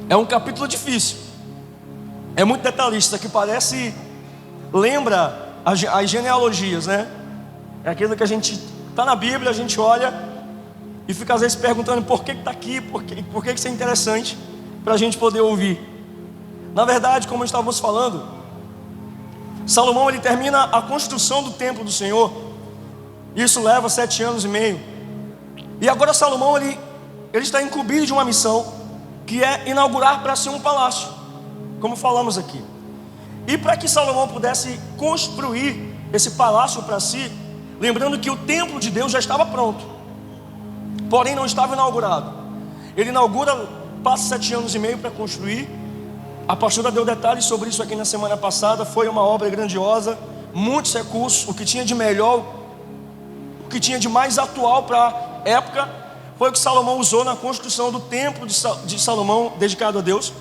É um capítulo difícil, é muito detalhista, que lembra as genealogias, né? É aquilo que a gente está na Bíblia, a gente olha e fica às vezes perguntando por que está aqui, por que isso é interessante para a gente poder ouvir. Na verdade, como estávamos falando, Salomão ele termina a construção do templo do Senhor. Isso leva 7 anos e meio. E agora Salomão ele está incumbido de uma missão, que é inaugurar para si um palácio, como falamos aqui. E para que Salomão pudesse construir esse palácio para si, lembrando que o templo de Deus já estava pronto, porém não estava inaugurado. Ele inaugura, passa 7 anos e meio para construir. A pastora deu detalhes sobre isso aqui na semana passada. Foi uma obra grandiosa, muitos recursos. O que tinha de melhor, o que tinha de mais atual para a época, foi o que Salomão usou na construção do templo de Salomão, dedicado a Deus.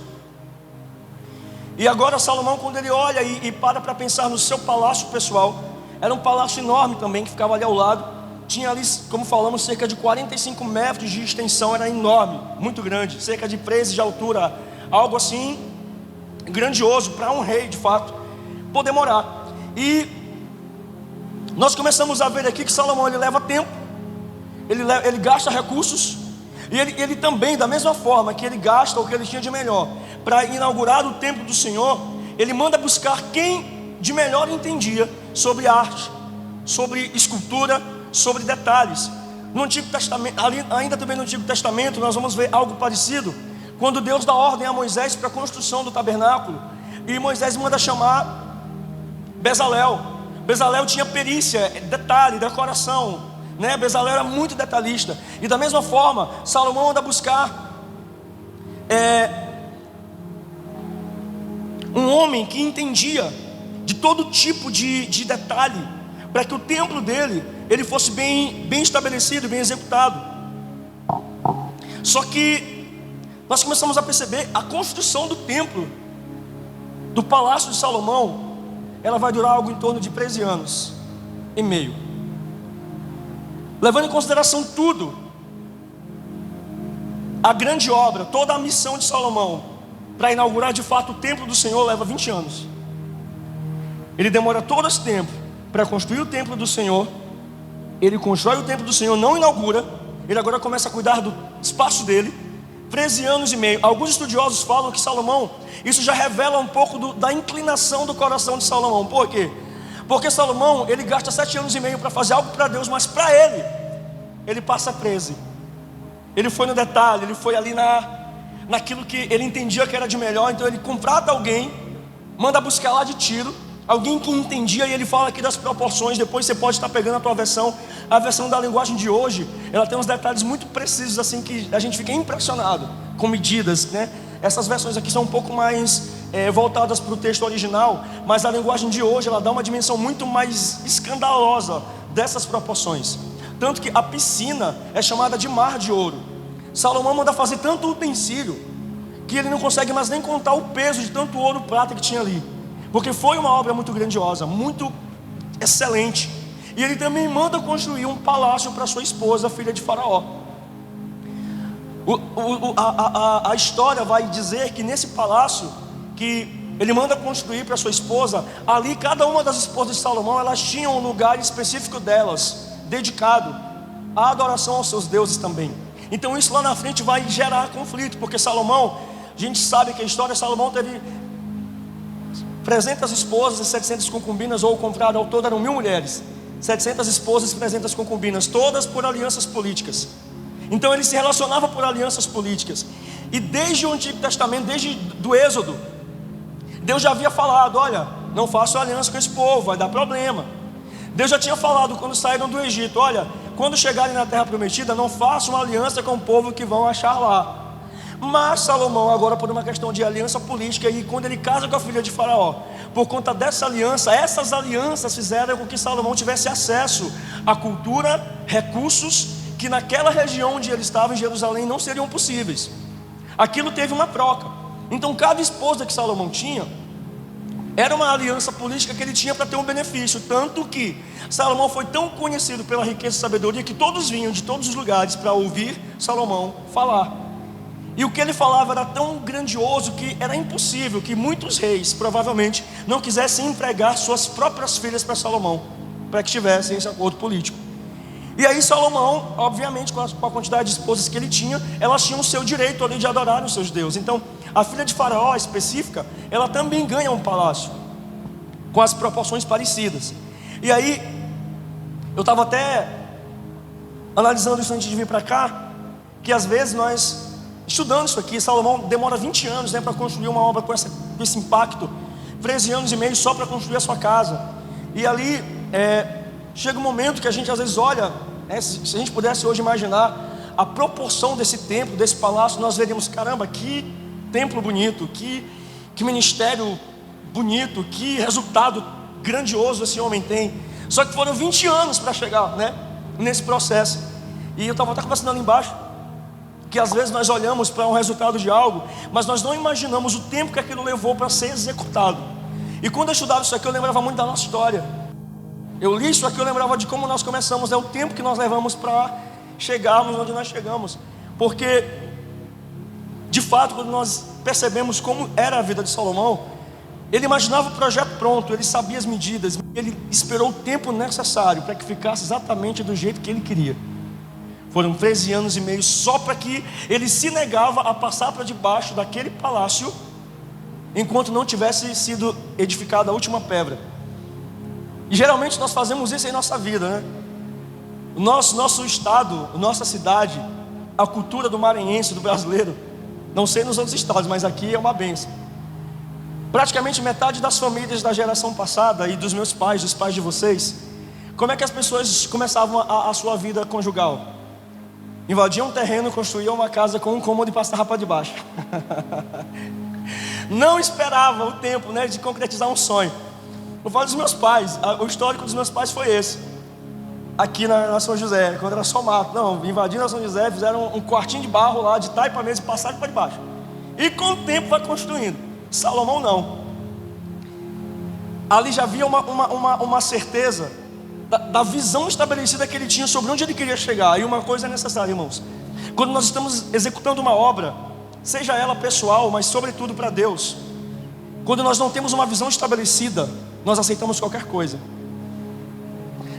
E agora Salomão, quando ele olha e para pensar no seu palácio pessoal, era um palácio enorme também, que ficava ali ao lado. Tinha ali, como falamos, cerca de 45 metros de extensão. Era enorme, muito grande, cerca de 13 de altura. Algo assim grandioso para um rei, de fato, poder morar. E nós começamos a ver aqui que Salomão ele leva tempo, ele gasta recursos, e ele também, da mesma forma que ele gasta o que ele tinha de melhor para inaugurar o templo do Senhor, ele manda buscar quem de melhor entendia sobre arte, sobre escultura, sobre detalhes. No Antigo Testamento, ainda também no Antigo Testamento, nós vamos ver algo parecido, quando Deus dá ordem a Moisés para a construção do tabernáculo, e Moisés manda chamar Bezalel. Bezalel tinha perícia, detalhe, decoração, né? Bezalel era muito detalhista. E da mesma forma, Salomão anda buscar um homem que entendia de todo tipo de detalhe, para que o templo dele ele fosse bem estabelecido, bem executado. Só que nós começamos a perceber a construção do templo, do palácio de Salomão, ela vai durar algo em torno de 13 anos e meio. Levando em consideração tudo, a grande obra, toda a missão de Salomão para inaugurar de fato o templo do Senhor leva 20 anos. Ele demora todo esse tempo para construir o templo do Senhor. Ele constrói o templo do Senhor, não inaugura. Ele agora começa a cuidar do espaço dele. 13 anos e meio. Alguns estudiosos falam que Salomão, isso já revela um pouco da inclinação do coração de Salomão. Por quê? Porque Salomão, ele gasta 7 anos e meio para fazer algo para Deus, mas para ele passa 13. Ele foi no detalhe, ele foi ali naquilo que ele entendia que era de melhor. Então ele contrata alguém, manda buscar lá de Tiro, alguém que entendia, e ele fala aqui das proporções. Depois você pode estar pegando a tua versão, a versão da linguagem de hoje, ela tem uns detalhes muito precisos, assim, que a gente fica impressionado com medidas, né? Essas versões aqui são um pouco mais voltadas para o texto original, mas a linguagem de hoje, ela dá uma dimensão muito mais escandalosa dessas proporções. Tanto que a piscina é chamada de mar de ouro. Salomão manda fazer tanto utensílio, que ele não consegue mais nem contar o peso de tanto ouro e prata que tinha ali, porque foi uma obra muito grandiosa, muito excelente. E ele também manda construir um palácio para sua esposa, filha de Faraó. A história vai dizer que nesse palácio que ele manda construir para sua esposa, ali cada uma das esposas de Salomão, elas tinham um lugar específico delas, dedicado à adoração aos seus deuses também. Então isso lá na frente vai gerar conflito, porque Salomão, a gente sabe que a história, Salomão teve 300 esposas e 700 concubinas, ou ao contrário, ao todo eram 1000 mulheres, 700 esposas e 300 concubinas, todas por alianças políticas. Então ele se relacionava por alianças políticas. E desde o Antigo Testamento, desde do Êxodo, Deus já havia falado: olha, não faça aliança com esse povo, vai dar problema. Deus já tinha falado quando saíram do Egito: olha, quando chegarem na terra prometida, não façam uma aliança com o povo que vão achar lá. Mas Salomão, agora por uma questão de aliança política, e quando ele casa com a filha de Faraó, por conta dessa aliança, essas alianças fizeram com que Salomão tivesse acesso à cultura, recursos que naquela região onde ele estava, em Jerusalém, não seriam possíveis. Aquilo teve uma troca. Então cada esposa que Salomão tinha era uma aliança política que ele tinha para ter um benefício. Tanto que Salomão foi tão conhecido pela riqueza e sabedoria que todos vinham de todos os lugares para ouvir Salomão falar. E o que ele falava era tão grandioso que era impossível que muitos reis, provavelmente, não quisessem entregar suas próprias filhas para Salomão, para que tivessem esse acordo político. E aí Salomão, obviamente, com a quantidade de esposas que ele tinha, elas tinham o seu direito ali de adorar os seus deuses. Então, a filha de Faraó específica, ela também ganha um palácio, com as proporções parecidas. E aí, eu estava até analisando isso antes de vir para cá, que às vezes nós, estudando isso aqui, Salomão demora 20 anos, né, para construir uma obra com esse impacto, 13 anos e meio só para construir a sua casa. E ali, chega um momento que a gente às vezes olha, né, se a gente pudesse hoje imaginar a proporção desse templo, desse palácio, nós veríamos, caramba, que templo bonito, que ministério bonito, que resultado grandioso esse homem tem. Só que foram 20 anos para chegar, né, nesse processo. E eu estava até conversando ali embaixo, que às vezes nós olhamos para um resultado de algo, mas nós não imaginamos o tempo que aquilo levou para ser executado. E quando eu estudava isso aqui, eu lembrava muito da nossa história. Eu li isso aqui, eu lembrava de como nós começamos, o tempo que nós levamos para chegarmos onde nós chegamos. Porque, de fato, quando nós percebemos como era a vida de Salomão, ele imaginava o projeto pronto, ele sabia as medidas, ele esperou o tempo necessário para que ficasse exatamente do jeito que ele queria. Foram 13 anos e meio só para que ele se negava a passar para debaixo daquele palácio, enquanto não tivesse sido edificada a última pedra. E geralmente nós fazemos isso em nossa vida, né? O nosso estado, a nossa cidade, a cultura do maranhense, do brasileiro, não sei nos outros estados, mas aqui é uma bênção. Praticamente metade das famílias da geração passada e dos meus pais, dos pais de vocês, como é que as pessoas começavam a sua vida conjugal? Invadiam um terreno, construíam uma casa com um cômodo e passavam para debaixo. Não esperava o tempo, né, de concretizar um sonho. Eu falo dos meus pais, o histórico dos meus pais foi esse. Aqui na São José, quando era só mato. Não, invadiram a São José, fizeram um quartinho de barro lá, de taipa mesmo, e passaram para debaixo. E com o tempo vai construindo. Salomão não. Ali já havia uma certeza da visão estabelecida que ele tinha sobre onde ele queria chegar. E uma coisa é necessária, irmãos: quando nós estamos executando uma obra, seja ela pessoal, mas sobretudo para Deus, quando nós não temos uma visão estabelecida, nós aceitamos qualquer coisa.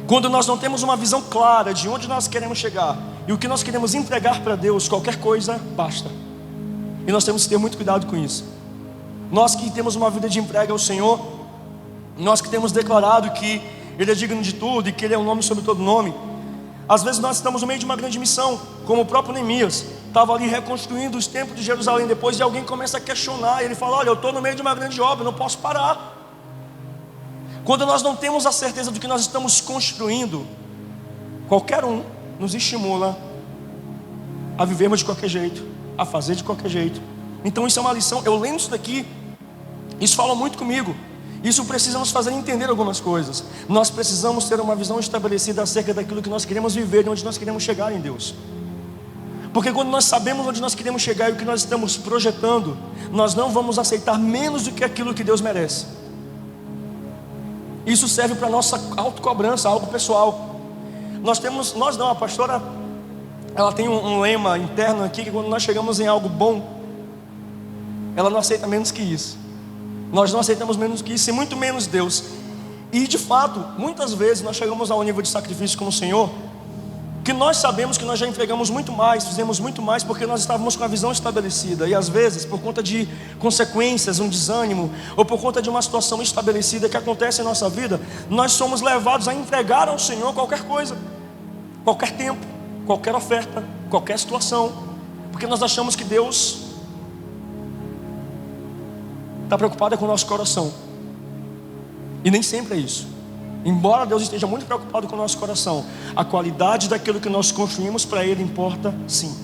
Quando nós não temos uma visão clara de onde nós queremos chegar e o que nós queremos entregar para Deus, qualquer coisa basta. E nós temos que ter muito cuidado com isso. Nós que temos uma vida de entrega ao Senhor, nós que temos declarado que Ele é digno de tudo e que Ele é um nome sobre todo nome, às vezes nós estamos no meio de uma grande missão, como o próprio Neemias estava ali reconstruindo os templos de Jerusalém. Depois de alguém começa a questionar, e ele fala: olha, eu estou no meio de uma grande obra, eu não posso parar. Quando nós não temos a certeza do que nós estamos construindo, qualquer um nos estimula a vivermos de qualquer jeito, a fazer de qualquer jeito. Então isso é uma lição. Eu lendo isso daqui, isso fala muito comigo. Isso precisa nos fazer entender algumas coisas. Nós precisamos ter uma visão estabelecida acerca daquilo que nós queremos viver e onde nós queremos chegar em Deus. Porque quando nós sabemos onde nós queremos chegar e o que nós estamos projetando, nós não vamos aceitar menos do que aquilo que Deus merece. Isso serve para a nossa autocobrança, algo pessoal. A pastora, ela tem um lema interno aqui, que quando nós chegamos em algo bom, ela não aceita menos que isso. Nós não aceitamos menos que isso, e muito menos Deus. E de fato, muitas vezes nós chegamos ao nível de sacrifício com o Senhor, que nós sabemos que nós já entregamos muito mais, fizemos muito mais, porque nós estávamos com a visão estabelecida. E às vezes, por conta de consequências, um desânimo, ou por conta de uma situação estabelecida que acontece em nossa vida, nós somos levados a entregar ao Senhor qualquer coisa, qualquer tempo, qualquer oferta, qualquer situação, porque nós achamos que Deus está preocupado com o nosso coração. E nem sempre é isso. Embora Deus esteja muito preocupado com o nosso coração, a qualidade daquilo que nós construímos para Ele importa sim.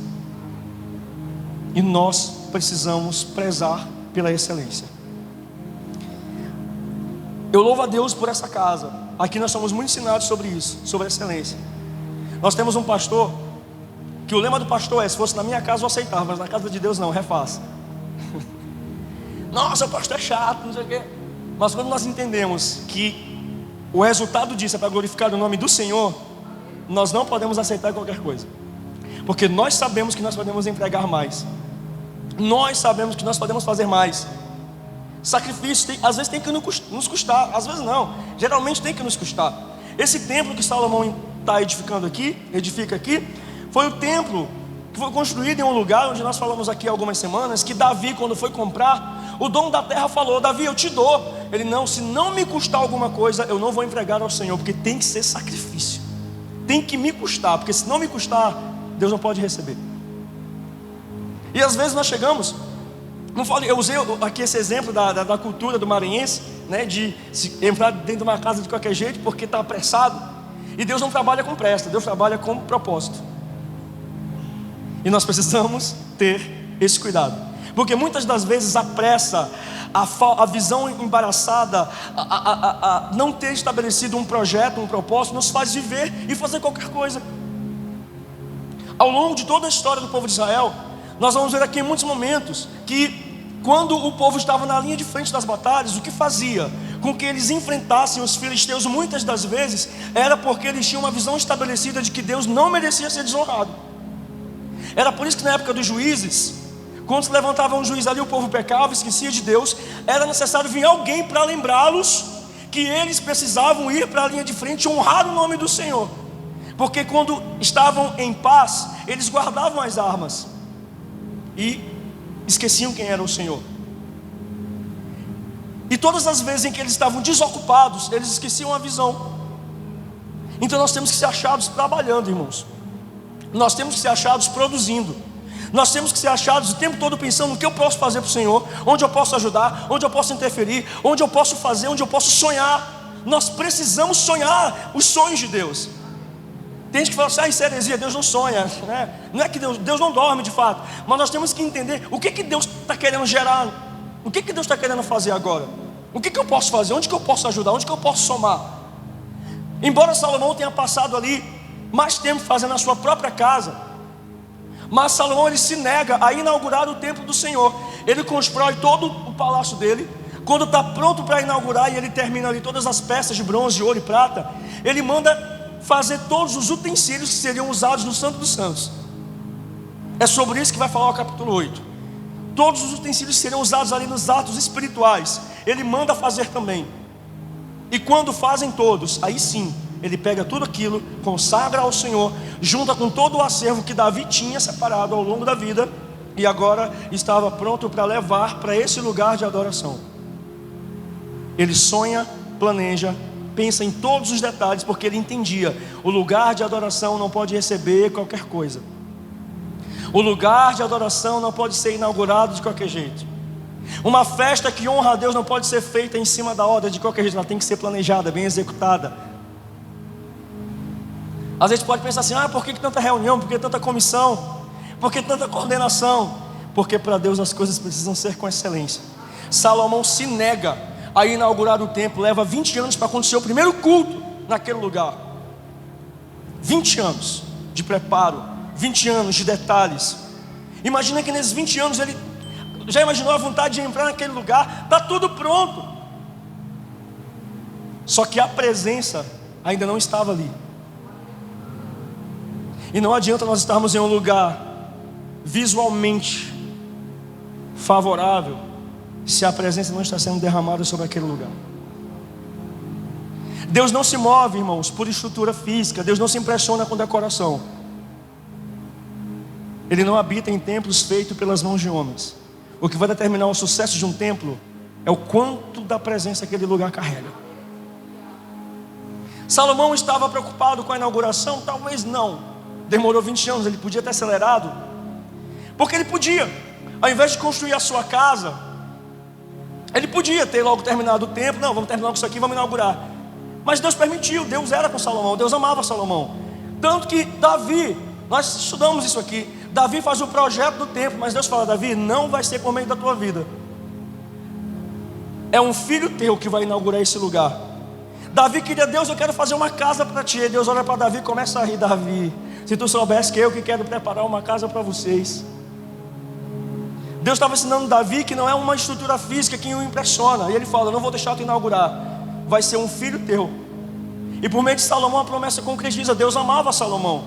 E nós precisamos prezar pela excelência. Eu louvo a Deus por essa casa. Aqui nós somos muito ensinados sobre isso, sobre a excelência. Nós temos um pastor, que o lema do pastor é: se fosse na minha casa eu aceitava, mas na casa de Deus não, refaça. Nossa, o pastor é chato, não sei o quê. Mas quando nós entendemos que o resultado disso é para glorificar o nome do Senhor, nós não podemos aceitar qualquer coisa, porque nós sabemos que nós podemos entregar mais. Nós sabemos que nós podemos fazer mais. Sacrifício, às vezes tem que nos custar, às vezes não, geralmente tem que nos custar. Esse templo que Salomão está edifica aqui, foi o templo que foi construído em um lugar onde nós falamos aqui há algumas semanas, que Davi, quando foi comprar, o dono da terra falou: Davi, eu te dou. Ele: não, se não me custar alguma coisa, eu não vou entregar ao Senhor, porque tem que ser sacrifício, tem que me custar, porque se não me custar, Deus não pode receber. E às vezes nós chegamos, eu usei aqui esse exemplo da cultura do maranhense, né, de se entrar dentro de uma casa de qualquer jeito porque está apressado. E Deus não trabalha com pressa, Deus trabalha com propósito. E nós precisamos ter esse cuidado, porque muitas das vezes a pressa, a visão embaraçada, a não ter estabelecido um projeto, um propósito, nos faz viver e fazer qualquer coisa. Ao longo de toda a história do povo de Israel, nós vamos ver aqui em muitos momentos que quando o povo estava na linha de frente das batalhas, o que fazia com que eles enfrentassem os filisteus muitas das vezes era porque eles tinham uma visão estabelecida de que Deus não merecia ser desonrado. Era por isso que na época dos juízes, quando se levantava um juiz ali, o povo pecava, esquecia de Deus, era necessário vir alguém para lembrá-los que eles precisavam ir para a linha de frente e honrar o nome do Senhor, porque quando estavam em paz, eles guardavam as armas e esqueciam quem era o Senhor. E todas as vezes em que eles estavam desocupados, eles esqueciam a visão. Então nós temos que ser achados trabalhando, irmãos. Nós temos que ser achados produzindo. Nós temos que ser achados o tempo todo pensando no que eu posso fazer para o Senhor, onde eu posso ajudar, onde eu posso interferir, onde eu posso fazer, onde eu posso sonhar. Nós precisamos sonhar os sonhos de Deus. Tem gente que fala assim: isso é heresia, Deus não sonha, né? Não é que Deus não dorme de fato, mas nós temos que entender o que Deus está querendo gerar, o que Deus está querendo fazer agora, o que eu posso fazer, onde que eu posso ajudar, onde que eu posso somar. Embora Salomão tenha passado ali mais tempo fazendo a sua própria casa, mas Salomão ele se nega a inaugurar o templo do Senhor. Ele constrói todo o palácio dele. Quando está pronto para inaugurar e ele termina ali todas as peças de bronze, de ouro e prata, ele manda fazer todos os utensílios que seriam usados no Santo dos Santos. É sobre isso que vai falar o capítulo 8. Todos os utensílios que seriam usados ali nos atos espirituais, ele manda fazer também. E quando fazem todos, aí sim ele pega tudo aquilo, consagra ao Senhor, junta com todo o acervo que Davi tinha separado ao longo da vida, e agora estava pronto para levar para esse lugar de adoração. Ele sonha, planeja, pensa em todos os detalhes, porque ele entendia: o lugar de adoração não pode receber qualquer coisa. O lugar de adoração não pode ser inaugurado de qualquer jeito. Uma festa que honra a Deus não pode ser feita em cima da hora de qualquer jeito, ela tem que ser planejada, bem executada. Às vezes pode pensar assim: por que tanta reunião, por que tanta comissão, por que tanta coordenação? Porque para Deus as coisas precisam ser com excelência. Salomão se nega a inaugurar o templo, leva 20 anos para acontecer o primeiro culto naquele lugar. 20 anos de preparo, 20 anos de detalhes. Imagina que nesses 20 anos ele já imaginou a vontade de entrar naquele lugar, está tudo pronto, só que a presença ainda não estava ali. E não adianta nós estarmos em um lugar visualmente favorável se a presença não está sendo derramada sobre aquele lugar. Deus não se move, irmãos, por estrutura física. Deus não se impressiona com decoração. Ele não habita em templos feitos pelas mãos de homens. O que vai determinar o sucesso de um templo é o quanto da presença aquele lugar carrega. Salomão estava preocupado com a inauguração? Talvez não. Demorou 20 anos, ele podia ter acelerado, porque ele podia, ao invés de construir a sua casa, ele podia ter logo terminado o templo. Não, vamos terminar com isso aqui, vamos inaugurar. Mas Deus permitiu, Deus era com Salomão, Deus amava Salomão. Tanto que Davi, nós estudamos isso aqui, Davi faz o projeto do templo, mas Deus fala: Davi, não vai ser por meio da tua vida, é um filho teu que vai inaugurar esse lugar. Davi queria: Deus, eu quero fazer uma casa para ti. E Deus olha para Davi e começa a rir: Davi, se tu soubesse que eu que quero preparar uma casa para vocês. Deus estava ensinando Davi que não é uma estrutura física que o impressiona. E ele fala: não vou deixar tu inaugurar, vai ser um filho teu. E por meio de Salomão a promessa concretiza. Deus amava Salomão.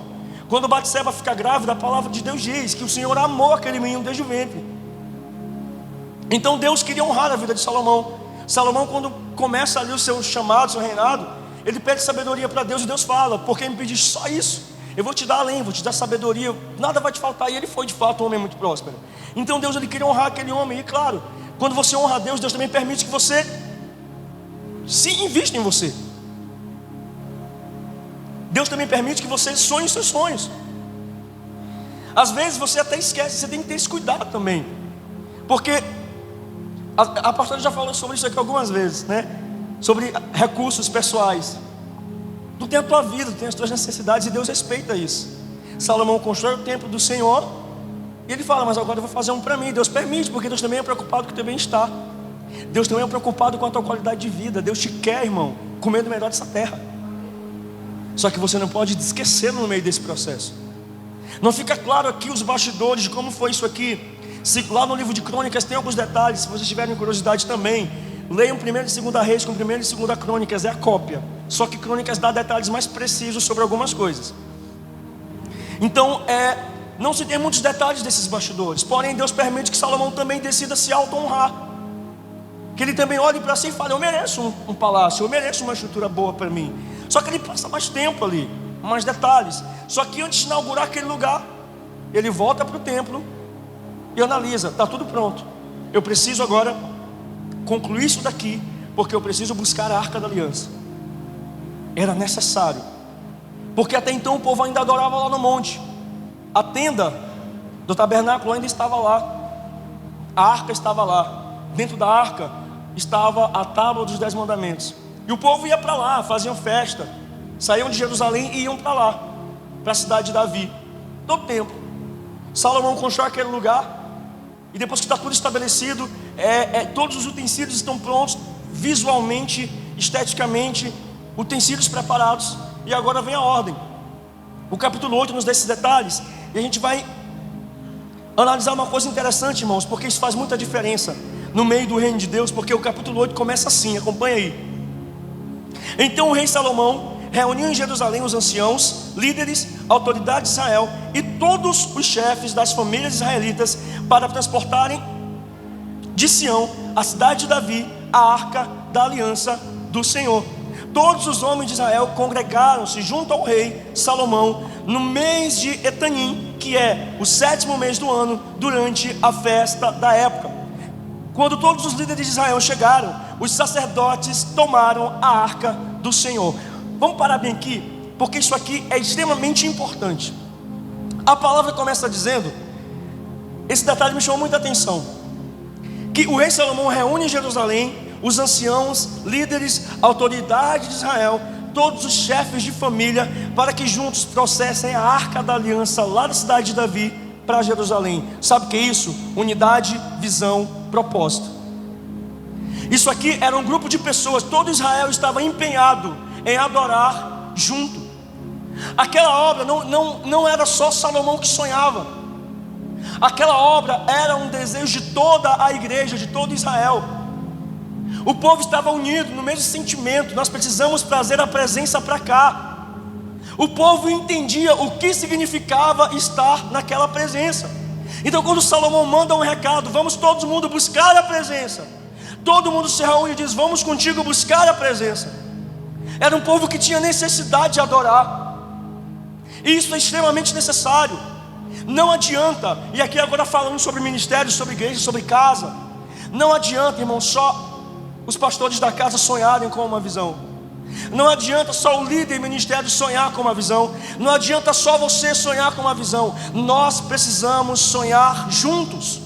Quando Batseba fica grávida, a palavra de Deus diz que o Senhor amou aquele menino desde o ventre. Então Deus queria honrar a vida de Salomão. Salomão, quando começa ali o seu chamado, o seu reinado, ele pede sabedoria para Deus, e Deus fala: porque me pediste só isso? Eu vou te dar além, vou te dar sabedoria, nada vai te faltar. E ele foi de fato um homem muito próspero. Então Deus, ele queria honrar aquele homem. E claro, quando você honra a Deus, Deus também permite que você se invista em você. Deus também permite que você sonhe os seus sonhos. Às vezes você até esquece, você tem que ter esse cuidado também. Porque a pastora já falou sobre isso aqui algumas vezes, né? Sobre recursos pessoais. Tu tem a tua vida, tu tem as tuas necessidades, e Deus respeita isso. Salomão constrói o templo do Senhor, e ele fala: mas agora eu vou fazer um para mim. Deus permite, porque Deus também é preocupado com o teu bem-estar. Deus também é preocupado com a tua qualidade de vida. Deus te quer, irmão, comendo o melhor dessa terra. Só que você não pode esquecer no meio desse processo. Não fica claro aqui os bastidores de como foi isso aqui. Lá no livro de Crônicas tem alguns detalhes. Se vocês tiverem curiosidade também, leiam 1ª e 2ª Reis com 1ª e 2ª Crônicas, é a cópia. Só que Crônicas dá detalhes mais precisos sobre algumas coisas. Então, não se tem muitos detalhes desses bastidores. Porém, Deus permite que Salomão também decida se auto-honrar. Que ele também olhe para si e fale: eu mereço um palácio, eu mereço uma estrutura boa para mim. Só que ele passa mais tempo ali, mais detalhes. Só que antes de inaugurar aquele lugar, ele volta para o templo e analisa: está tudo pronto, eu preciso agora concluir isso daqui, porque eu preciso buscar a Arca da Aliança. Era necessário, porque até então o povo ainda adorava lá no monte. A tenda do tabernáculo ainda estava lá, a arca estava lá. Dentro da arca estava a tábua dos 10 mandamentos. E o povo ia para lá, faziam festa, saíam de Jerusalém e iam para lá, para a cidade de Davi, do templo. Salomão constrói aquele lugar, e depois que está tudo estabelecido, todos os utensílios estão prontos, visualmente, esteticamente, utensílios preparados. E agora vem a ordem. O capítulo 8 nos dá esses detalhes, e a gente vai analisar uma coisa interessante, irmãos, porque isso faz muita diferença no meio do reino de Deus. Porque o capítulo 8 começa assim, acompanha aí. Então o rei Salomão reuniu em Jerusalém os anciãos, líderes, autoridades de Israel e todos os chefes das famílias israelitas, para transportarem de Sião, a cidade de Davi, a arca da aliança do Senhor. Todos os homens de Israel congregaram-se junto ao rei Salomão no mês de Etanim, que é o 7º mês do ano, durante a festa da época. Quando todos os líderes de Israel chegaram, os sacerdotes tomaram a arca do Senhor. Vamos parar bem aqui, porque isso aqui é extremamente importante. A palavra começa dizendo, esse detalhe me chamou muita atenção, que o rei Salomão reúne em Jerusalém os anciãos, líderes, autoridades de Israel, todos os chefes de família, para que juntos trouxessem a arca da aliança lá da cidade de Davi para Jerusalém. Sabe o que é isso? Unidade, visão, propósito. Isso aqui era um grupo de pessoas, todo Israel estava empenhado em adorar junto. Aquela obra não era só Salomão que sonhava. Aquela obra era um desejo de toda a igreja, de todo Israel. O povo estava unido no mesmo sentimento: nós precisamos trazer a presença para cá. O povo entendia o que significava estar naquela presença. Então quando Salomão manda um recado: vamos todo mundo buscar a presença, todo mundo se reúne e diz: vamos contigo buscar a presença. Era um povo que tinha necessidade de adorar, e isso é extremamente necessário. Não adianta, e aqui agora falando sobre ministério, sobre igreja, sobre casa, não adianta, irmão, só os pastores da casa sonharem com uma visão. Não adianta só o líder e ministério sonhar com uma visão. Não adianta só você sonhar com uma visão. Nós precisamos sonhar juntos.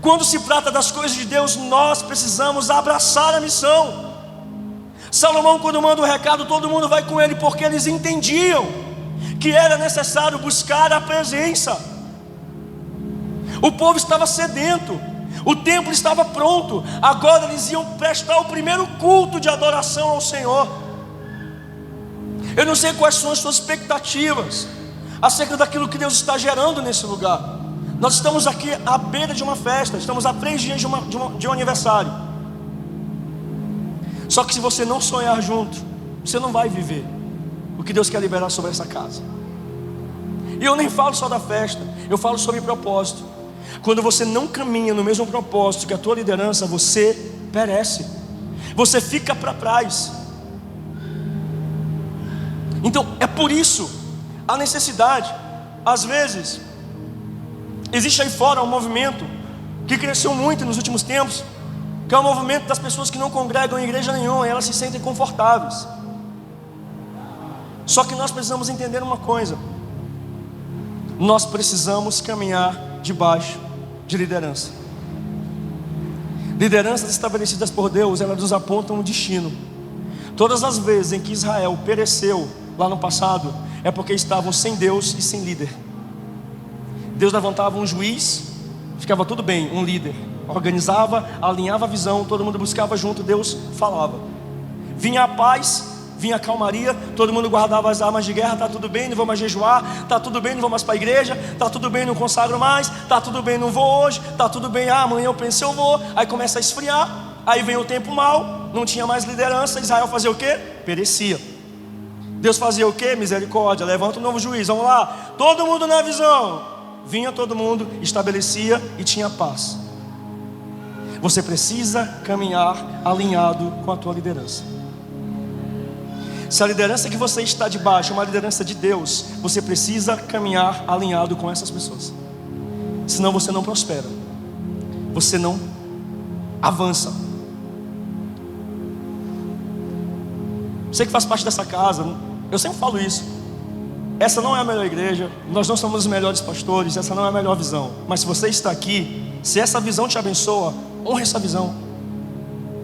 Quando se trata das coisas de Deus, nós precisamos abraçar a missão. Salomão, quando manda o recado, todo mundo vai com ele, porque eles entendiam que era necessário buscar a presença. O povo estava sedento, o templo estava pronto. Agora eles iam prestar o primeiro culto de adoração ao Senhor. Eu não sei quais são as suas expectativas acerca daquilo que Deus está gerando nesse lugar. Nós estamos aqui à beira de uma festa, estamos a 3 dias de um aniversário. Só que se você não sonhar junto, você não vai viver o que Deus quer liberar sobre essa casa. E eu nem falo só da festa, eu falo sobre propósito. Quando você não caminha no mesmo propósito que a tua liderança, você perece, você fica para trás. Então é por isso a necessidade. Às vezes existe aí fora um movimento que cresceu muito nos últimos tempos, que é o movimento das pessoas que não congregam em igreja nenhuma, e elas se sentem confortáveis. Só que nós precisamos entender uma coisa: nós precisamos caminhar debaixo de liderança. Lideranças estabelecidas por Deus, elas nos apontam um destino. Todas as vezes em que Israel pereceu lá no passado, é porque estavam sem Deus e sem líder. Deus levantava um juiz, ficava tudo bem, um líder organizava, alinhava a visão, todo mundo buscava junto, Deus falava. Vinha a paz, vinha a calmaria, todo mundo guardava as armas de guerra. Tá tudo bem, não vou mais jejuar. Tá tudo bem, não vou mais para a igreja. Tá tudo bem, não consagro mais. Tá tudo bem, não vou hoje. Tá tudo bem, amanhã eu penso eu vou. Aí começa a esfriar, aí vem o tempo mau, não tinha mais liderança. Israel fazia o quê? Perecia. Deus fazia o quê? Misericórdia, levanta um novo juiz, vamos lá, todo mundo na visão. Vinha todo mundo, estabelecia e tinha paz. Você precisa caminhar alinhado com a tua liderança. Se a liderança que você está debaixo é uma liderança de Deus, você precisa caminhar alinhado com essas pessoas. Senão você não prospera, você não avança. Você que faz parte dessa casa, eu sempre falo isso: essa não é a melhor igreja, nós não somos os melhores pastores, essa não é a melhor visão. Mas se você está aqui, se essa visão te abençoa, honre essa visão,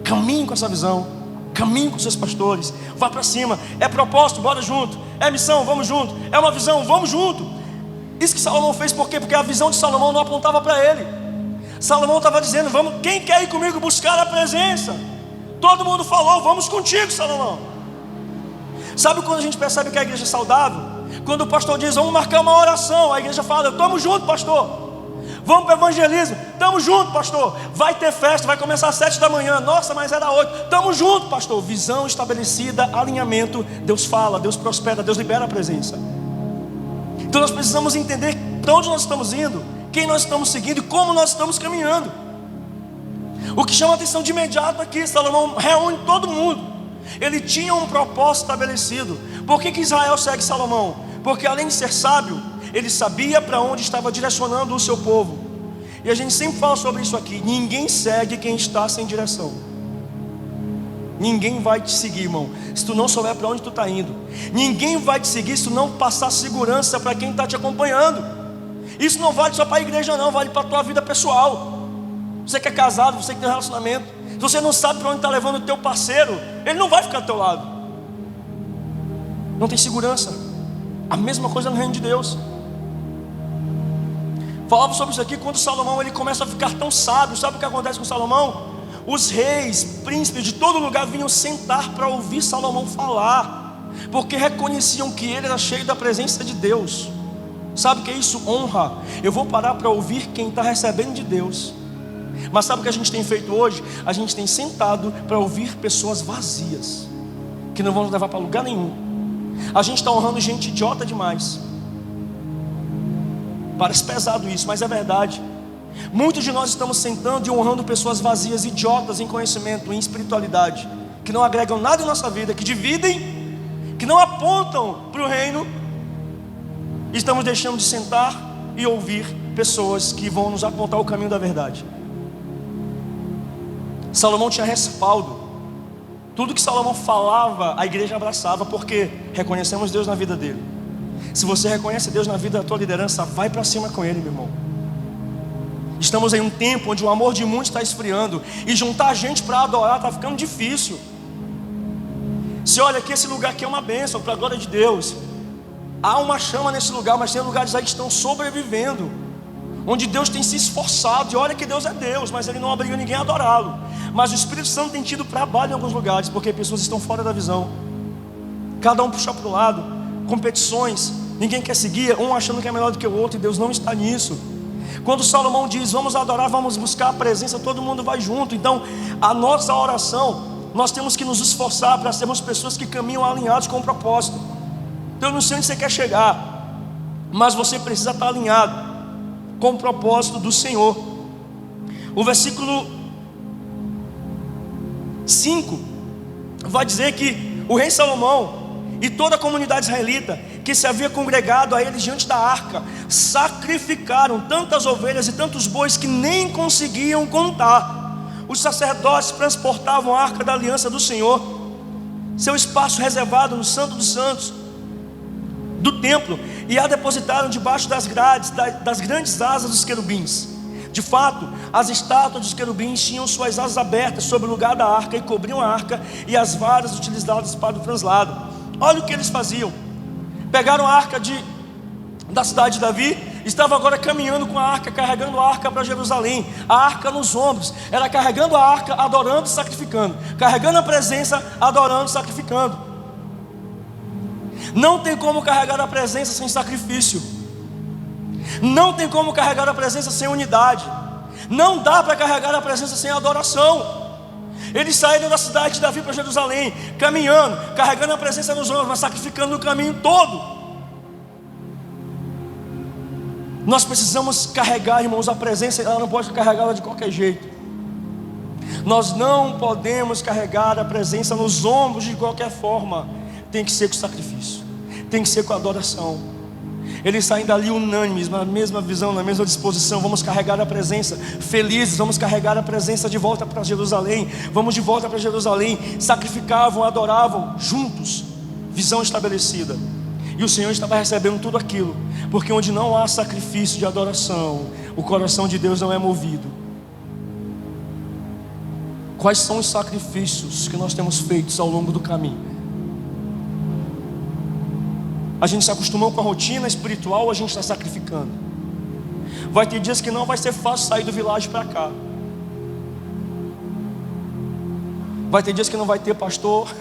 caminhe com essa visão, caminhe com seus pastores, vá para cima. É propósito, bora junto. É missão, vamos junto. É uma visão, vamos junto. Isso que Salomão fez, por quê? Porque a visão de Salomão não apontava para ele. Salomão estava dizendo: vamos, quem quer ir comigo buscar a presença? Todo mundo falou: vamos contigo, Salomão. Sabe quando a gente percebe que a igreja é saudável? Quando o pastor diz: vamos marcar uma oração, a igreja fala: estamos juntos, pastor. Vamos para o evangelismo, estamos juntos, pastor. Vai ter festa, vai começar às 7 da manhã. Nossa, mas era 8. Estamos juntos, pastor. Visão estabelecida, alinhamento. Deus fala, Deus prospera, Deus libera a presença. Então nós precisamos entender para onde nós estamos indo, quem nós estamos seguindo e como nós estamos caminhando. O que chama a atenção de imediato aqui: Salomão reúne todo mundo. Ele tinha um propósito estabelecido. Por que Israel segue Salomão? Porque além de ser sábio, ele sabia para onde estava direcionando o seu povo. E a gente sempre fala sobre isso aqui: ninguém segue quem está sem direção. Ninguém vai te seguir, irmão, se tu não souber para onde tu está indo. Ninguém vai te seguir se tu não passar segurança para quem está te acompanhando. Isso não vale só para a igreja não, vale para a tua vida pessoal. Você que é casado, você que tem um relacionamento, se você não sabe para onde está levando o teu parceiro, ele não vai ficar do teu lado. Não tem segurança. A mesma coisa no reino de Deus. Falava sobre isso aqui quando Salomão ele começa a ficar tão sábio. Sabe o que acontece com Salomão? Os reis, príncipes de todo lugar vinham sentar para ouvir Salomão falar, porque reconheciam que ele era cheio da presença de Deus. Sabe o que é isso? Honra. Eu vou parar para ouvir quem está recebendo de Deus. Mas sabe o que a gente tem feito hoje? A gente tem sentado para ouvir pessoas vazias, que não vão nos levar para lugar nenhum. A gente está honrando gente idiota demais. Parece pesado isso, mas é verdade. Muitos de nós estamos sentando e honrando pessoas vazias, idiotas em conhecimento, em espiritualidade, que não agregam nada em nossa vida, que dividem, que não apontam para o reino. Estamos deixando de sentar e ouvir pessoas que vão nos apontar o caminho da verdade. Salomão tinha respaldo. Tudo que Salomão falava, a igreja abraçava, porque reconhecemos Deus na vida dele. Se você reconhece Deus na vida da tua liderança, vai para cima com ele, meu irmão. Estamos em um tempo onde o amor de muitos está esfriando, e juntar gente para adorar está ficando difícil. Se olha aqui, esse lugar aqui é uma bênção, para a glória de Deus. Há uma chama nesse lugar, mas tem lugares aí que estão sobrevivendo, onde Deus tem se esforçado. E olha que Deus é Deus, mas Ele não obriga ninguém a adorá-lo. Mas o Espírito Santo tem tido trabalho em alguns lugares, porque pessoas estão fora da visão. Cada um puxa para o lado, competições, ninguém quer seguir, um achando que é melhor do que o outro, e Deus não está nisso. Quando Salomão diz: vamos adorar, vamos buscar a presença, todo mundo vai junto. Então a nossa oração, nós temos que nos esforçar para sermos pessoas que caminham alinhados com o propósito. Então eu não sei onde você quer chegar, mas você precisa estar alinhado. com o propósito do Senhor. O versículo 5 vai dizer que o rei Salomão e toda a comunidade israelita que se havia congregado a eles diante da arca sacrificaram tantas ovelhas e tantos bois que nem conseguiam contar. Os sacerdotes transportavam a arca da aliança do Senhor, seu espaço reservado no Santo dos Santos do templo, e a depositaram debaixo das grades, das grandes asas dos querubins. De fato, as estátuas dos querubins tinham suas asas abertas sobre o lugar da arca e cobriam a arca e as varas utilizadas para o translado. Olha o que eles faziam: pegaram a arca da cidade de Davi, estavam agora caminhando com a arca, carregando a arca para Jerusalém, a arca nos ombros, era carregando a arca, adorando e sacrificando, carregando a presença, adorando e sacrificando. Não tem como carregar a presença sem sacrifício, não tem como carregar a presença sem unidade, não dá para carregar a presença sem adoração. Eles saíram da cidade de Davi para Jerusalém, caminhando, carregando a presença nos ombros, mas sacrificando no caminho todo. Nós precisamos carregar, irmãos, a presença. Ela não pode ser carregada de qualquer jeito. Nós não podemos carregar a presença nos ombros de qualquer forma. Tem que ser com sacrifício, tem que ser com adoração. Eles saem dali unânimes, na mesma visão, na mesma disposição. Vamos carregar a presença, felizes, vamos carregar a presença de volta para Jerusalém. Vamos de volta para Jerusalém. Sacrificavam, adoravam juntos, visão estabelecida. E o Senhor estava recebendo tudo aquilo, porque onde não há sacrifício de adoração, o coração de Deus não é movido. Quais são os sacrifícios que nós temos feito ao longo do caminho? A gente se acostumou com a rotina espiritual, a gente está sacrificando. Vai ter dias que não vai ser fácil sair do vilarejo para cá. Vai ter dias que não vai ter pastor.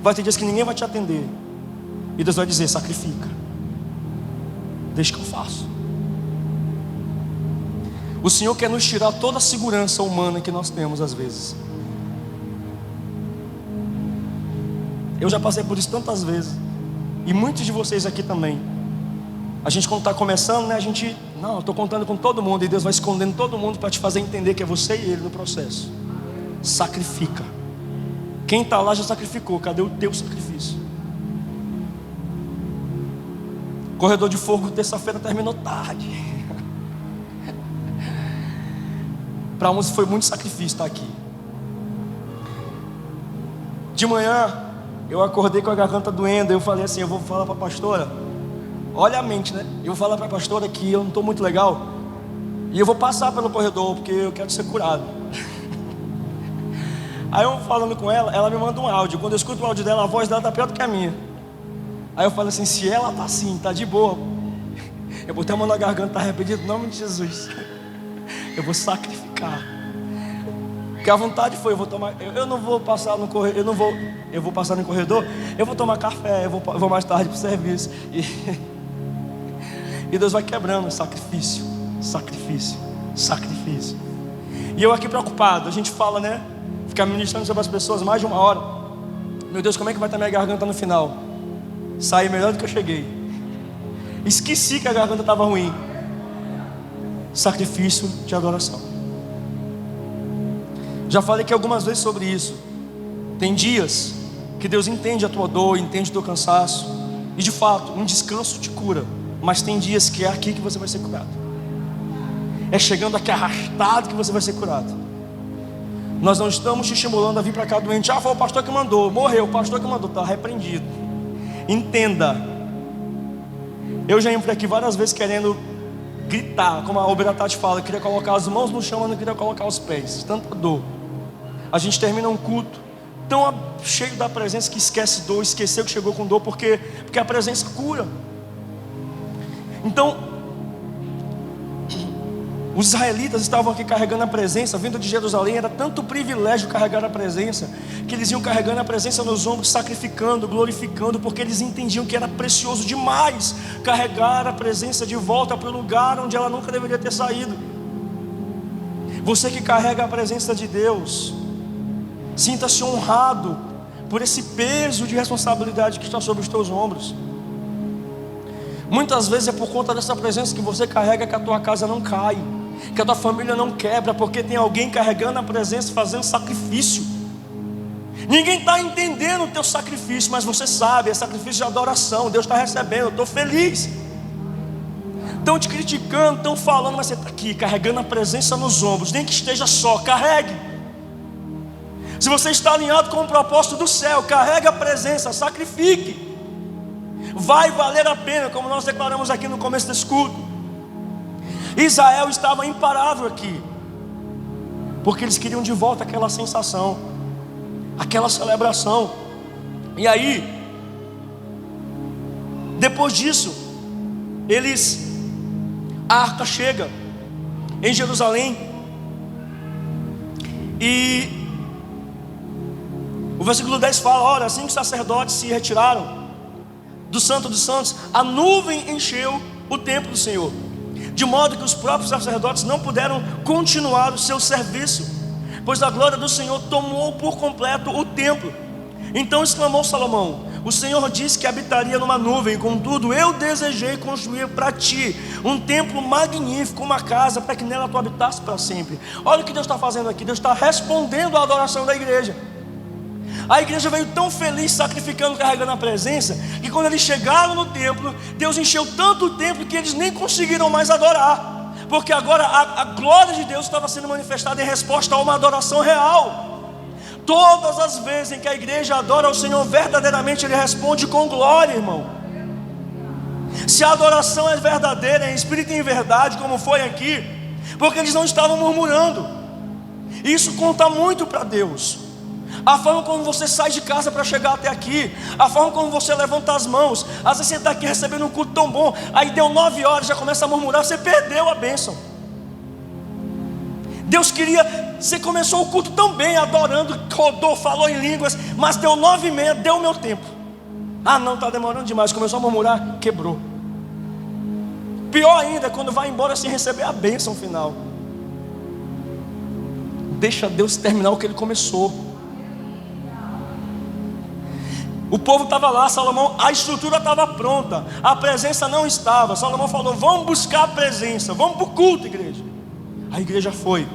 Vai ter dias que ninguém vai te atender. E Deus vai dizer: sacrifica, deixa que eu faço. O Senhor quer nos tirar toda a segurança humana que nós temos às vezes. Eu já passei por isso tantas vezes, e muitos de vocês aqui também. A gente, quando está começando, né, eu estou contando com todo mundo, e Deus vai escondendo todo mundo para te fazer entender que é você e Ele no processo. Sacrifica. Quem está lá já sacrificou. Cadê o teu sacrifício? Corredor de Fogo, terça-feira terminou tarde. Para uns foi muito sacrifício estar aqui. De manhã eu acordei com a garganta doendo. Eu falei assim: eu vou falar para a pastora. Olha a mente, né? Eu vou falar para a pastora que eu não estou muito legal, e eu vou passar pelo corredor, porque eu quero ser curado. Aí eu falando com ela, ela me manda um áudio. Quando eu escuto o áudio dela, a voz dela está pior do que a minha. Aí eu falo assim: se ela está assim, está de boa, eu botei a mão na garganta, está arrependido, em nome de Jesus. Eu vou sacrificar. Porque a vontade foi: eu não vou passar no corredor, eu vou passar no corredor, eu vou tomar café, eu vou mais tarde para o serviço. E Deus vai quebrando sacrifício, sacrifício, sacrifício. E eu aqui preocupado, a gente fala, né? Ficar ministrando sobre as pessoas mais de uma hora. Meu Deus, como é que vai estar minha garganta no final? Saí melhor do que eu cheguei. Esqueci que a garganta estava ruim. Sacrifício de adoração. Já falei aqui algumas vezes sobre isso. Tem dias que Deus entende a tua dor, entende o teu cansaço, e de fato, um descanso te cura. Mas tem dias que é aqui que você vai ser curado. É chegando aqui arrastado que você vai ser curado. Nós não estamos te estimulando a vir para cá doente. Foi o pastor que mandou, morreu, o pastor que mandou, está repreendido. Entenda. Eu já entrei aqui várias vezes querendo gritar, como a Oberatati fala, eu queria colocar as mãos no chão, mas não queria colocar os pés, tanta dor. A gente termina um culto tão cheio da presença que esquece dor, esqueceu que chegou com dor, porque a presença cura. Então, os israelitas estavam aqui carregando a presença, vindo de Jerusalém. Era tanto privilégio carregar a presença, que eles iam carregando a presença nos ombros, sacrificando, glorificando, porque eles entendiam que era precioso demais carregar a presença de volta para o lugar onde ela nunca deveria ter saído. Você que carrega a presença de Deus, sinta-se honrado por esse peso de responsabilidade que está sobre os teus ombros. Muitas vezes é por conta dessa presença que você carrega que a tua casa não cai, que a tua família não quebra, porque tem alguém carregando a presença, fazendo sacrifício. Ninguém está entendendo o teu sacrifício, mas você sabe, é sacrifício de adoração. Deus está recebendo, eu estou feliz. Estão te criticando, estão falando, mas você está aqui carregando a presença nos ombros. Nem que esteja só, carregue. Se você está alinhado com o propósito do céu, carregue a presença, sacrifique. Vai valer a pena, como nós declaramos aqui no começo desse culto. Israel estava imparável aqui, porque eles queriam de volta aquela sensação, aquela celebração. E aí, depois disso, a arca chega em Jerusalém, e o versículo 10 fala: ora, assim que os sacerdotes se retiraram do Santo dos Santos, a nuvem encheu o templo do Senhor, de modo que os próprios sacerdotes não puderam continuar o seu serviço, pois a glória do Senhor tomou por completo o templo. Então exclamou Salomão: o Senhor disse que habitaria numa nuvem, contudo eu desejei construir para ti um templo magnífico, uma casa para que nela tu habitasses para sempre. Olha o que Deus está fazendo aqui. Deus está respondendo à adoração da igreja. A igreja veio tão feliz, sacrificando, carregando a presença, que quando eles chegaram no templo, Deus encheu tanto o templo que eles nem conseguiram mais adorar, porque agora a glória de Deus estava sendo manifestada em resposta a uma adoração real. Todas as vezes em que a igreja adora o Senhor verdadeiramente, Ele responde com glória, irmão. Se a adoração é verdadeira, em espírito e em verdade, como foi aqui, porque eles não estavam murmurando. Isso conta muito para Deus. A forma como você sai de casa para chegar até aqui, a forma como você levanta as mãos. Às vezes você está aqui recebendo um culto tão bom, aí deu 9 horas, já começa a murmurar, você perdeu a bênção. Deus queria, você começou o culto tão bem, adorando, rodou, falou em línguas, mas deu 9h30, deu o meu tempo. Ah não, está demorando demais, começou a murmurar, quebrou. Pior ainda, quando vai embora sem receber a bênção final. Deixa Deus terminar o que Ele começou. O povo estava lá, Salomão, a estrutura estava pronta, a presença não estava. Salomão falou: vamos buscar a presença, vamos para o culto, igreja. A igreja foi,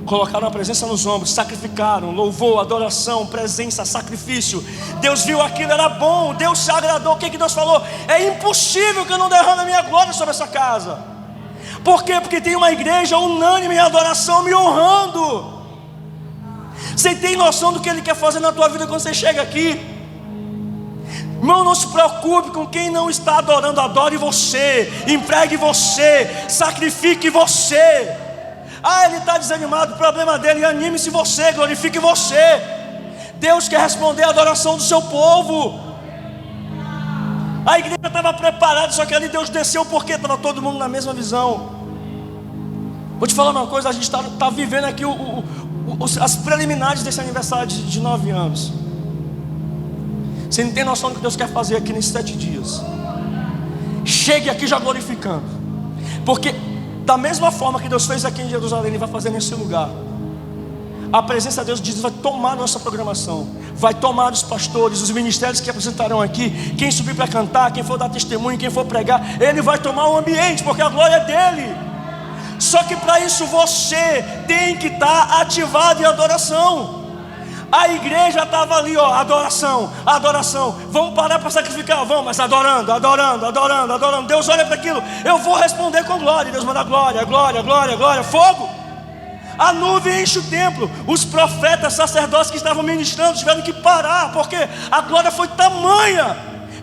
colocaram a presença nos ombros, sacrificaram, louvor, adoração, presença, sacrifício. Deus viu aquilo, era bom, Deus se agradou. O que Deus falou? É impossível que eu não derrame a minha glória sobre essa casa. Por quê? Porque tem uma igreja unânime em adoração, me honrando. Você tem noção do que Ele quer fazer na tua vida quando você chega aqui? Irmão, não se preocupe com quem não está adorando. Adore você, empregue você, sacrifique você. Ah, ele está desanimado, o problema dele. Anime-se você, glorifique você. Deus quer responder a adoração do seu povo. A igreja estava preparada, só que ali Deus desceu, porque estava todo mundo na mesma visão. Vou te falar uma coisa, a gente está vivendo aqui as preliminares desse aniversário de 9 anos. Você não tem noção do que Deus quer fazer aqui nesses 7 dias. Chegue aqui já glorificando, porque da mesma forma que Deus fez aqui em Jerusalém, Ele vai fazer nesse lugar. A presença de Deus vai tomar nossa programação, vai tomar os pastores, os ministérios que apresentarão aqui, quem subir para cantar, quem for dar testemunho, quem for pregar, Ele vai tomar o ambiente, porque a glória é dEle. Só que para isso você tem que estar ativado em adoração. A igreja estava ali, ó, adoração, adoração. Vamos parar para sacrificar, vamos, mas adorando, adorando, adorando, adorando. Deus olha para aquilo, eu vou responder com glória. Deus manda glória, glória, glória, glória, fogo. A nuvem enche o templo. Os profetas, sacerdotes que estavam ministrando tiveram que parar, porque a glória foi tamanha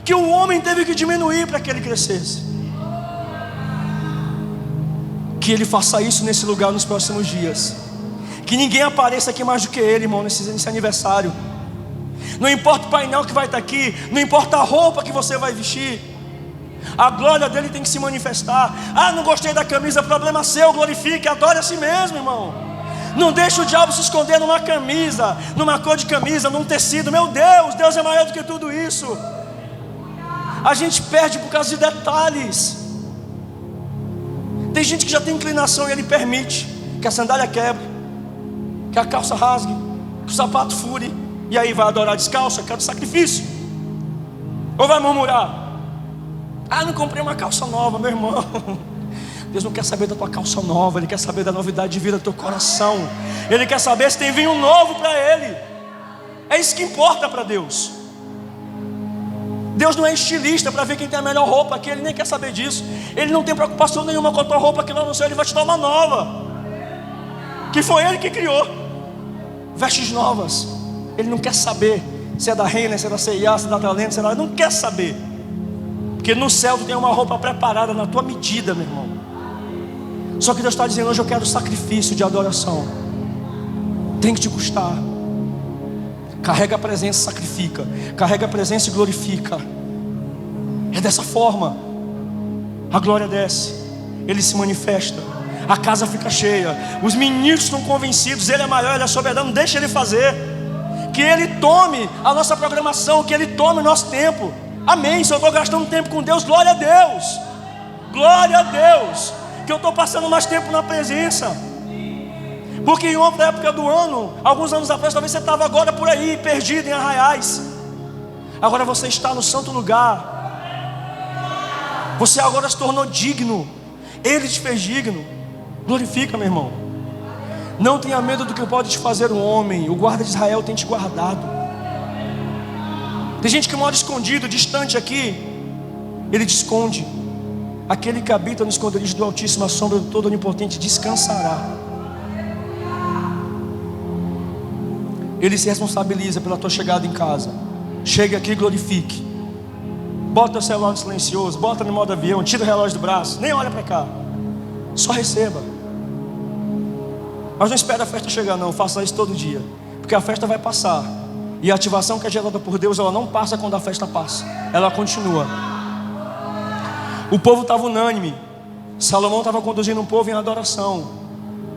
que o homem teve que diminuir para que ele crescesse. Que Ele faça isso nesse lugar nos próximos dias. Que ninguém apareça aqui mais do que Ele, irmão, nesse aniversário. Não importa o painel que vai estar aqui, não importa a roupa que você vai vestir, a glória dEle tem que se manifestar. Ah, não gostei da camisa, problema seu, glorifique, adore a si mesmo, irmão. Não deixe o diabo se esconder numa camisa, numa cor de camisa, num tecido. Meu Deus, Deus é maior do que tudo isso. A gente perde por causa de detalhes. Tem gente que já tem inclinação e Ele permite que a sandália quebre, que a calça rasgue, que o sapato fure, e aí vai adorar descalço, quer do sacrifício, ou vai murmurar? Ah, não comprei uma calça nova, meu irmão. Deus não quer saber da tua calça nova, Ele quer saber da novidade de vida do teu coração. Ele quer saber se tem vinho novo para Ele. É isso que importa para Deus. Deus não é estilista para ver quem tem a melhor roupa aqui. Ele nem quer saber disso. Ele não tem preocupação nenhuma com a tua roupa que lá no céu. Ele vai te dar uma nova, que foi Ele que criou. Vestes novas. Ele não quer saber se é da Renner, se é da C&A, se é da Talento, se é da... Ele não quer saber. Porque no céu tu tem uma roupa preparada na tua medida, meu irmão. Só que Deus está dizendo: hoje eu quero sacrifício de adoração. Tem que te custar. Carrega a presença e sacrifica. Carrega a presença e glorifica. É dessa forma. A glória desce, Ele se manifesta, a casa fica cheia, os ministros estão convencidos, Ele é maior, Ele é soberano. Deixa Ele fazer. Que Ele tome a nossa programação, que Ele tome o nosso tempo. Amém. Se eu estou gastando tempo com Deus, glória a Deus. Glória a Deus. Que eu estou passando mais tempo na presença. Porque em outra época do ano, alguns anos atrás, talvez você estava agora por aí, perdido em arraiais. Agora você está no santo lugar. Você agora se tornou digno. Ele te fez digno. Glorifica, meu irmão. Não tenha medo do que pode te fazer um homem. O guarda de Israel tem te guardado. Tem gente que mora escondido, distante aqui. Ele te esconde. Aquele que habita no esconderijo do Altíssimo, a sombra do Todo Onipotente descansará. Ele se responsabiliza pela tua chegada em casa. Chegue aqui e glorifique. Bota o celular no silencioso, bota no modo avião, tira o relógio do braço, nem olha para cá. Só receba. Mas não espere a festa chegar não, faça isso todo dia. Porque a festa vai passar. E a ativação que é gerada por Deus, ela não passa quando a festa passa. Ela continua. O povo estava unânime. Salomão estava conduzindo um povo em adoração.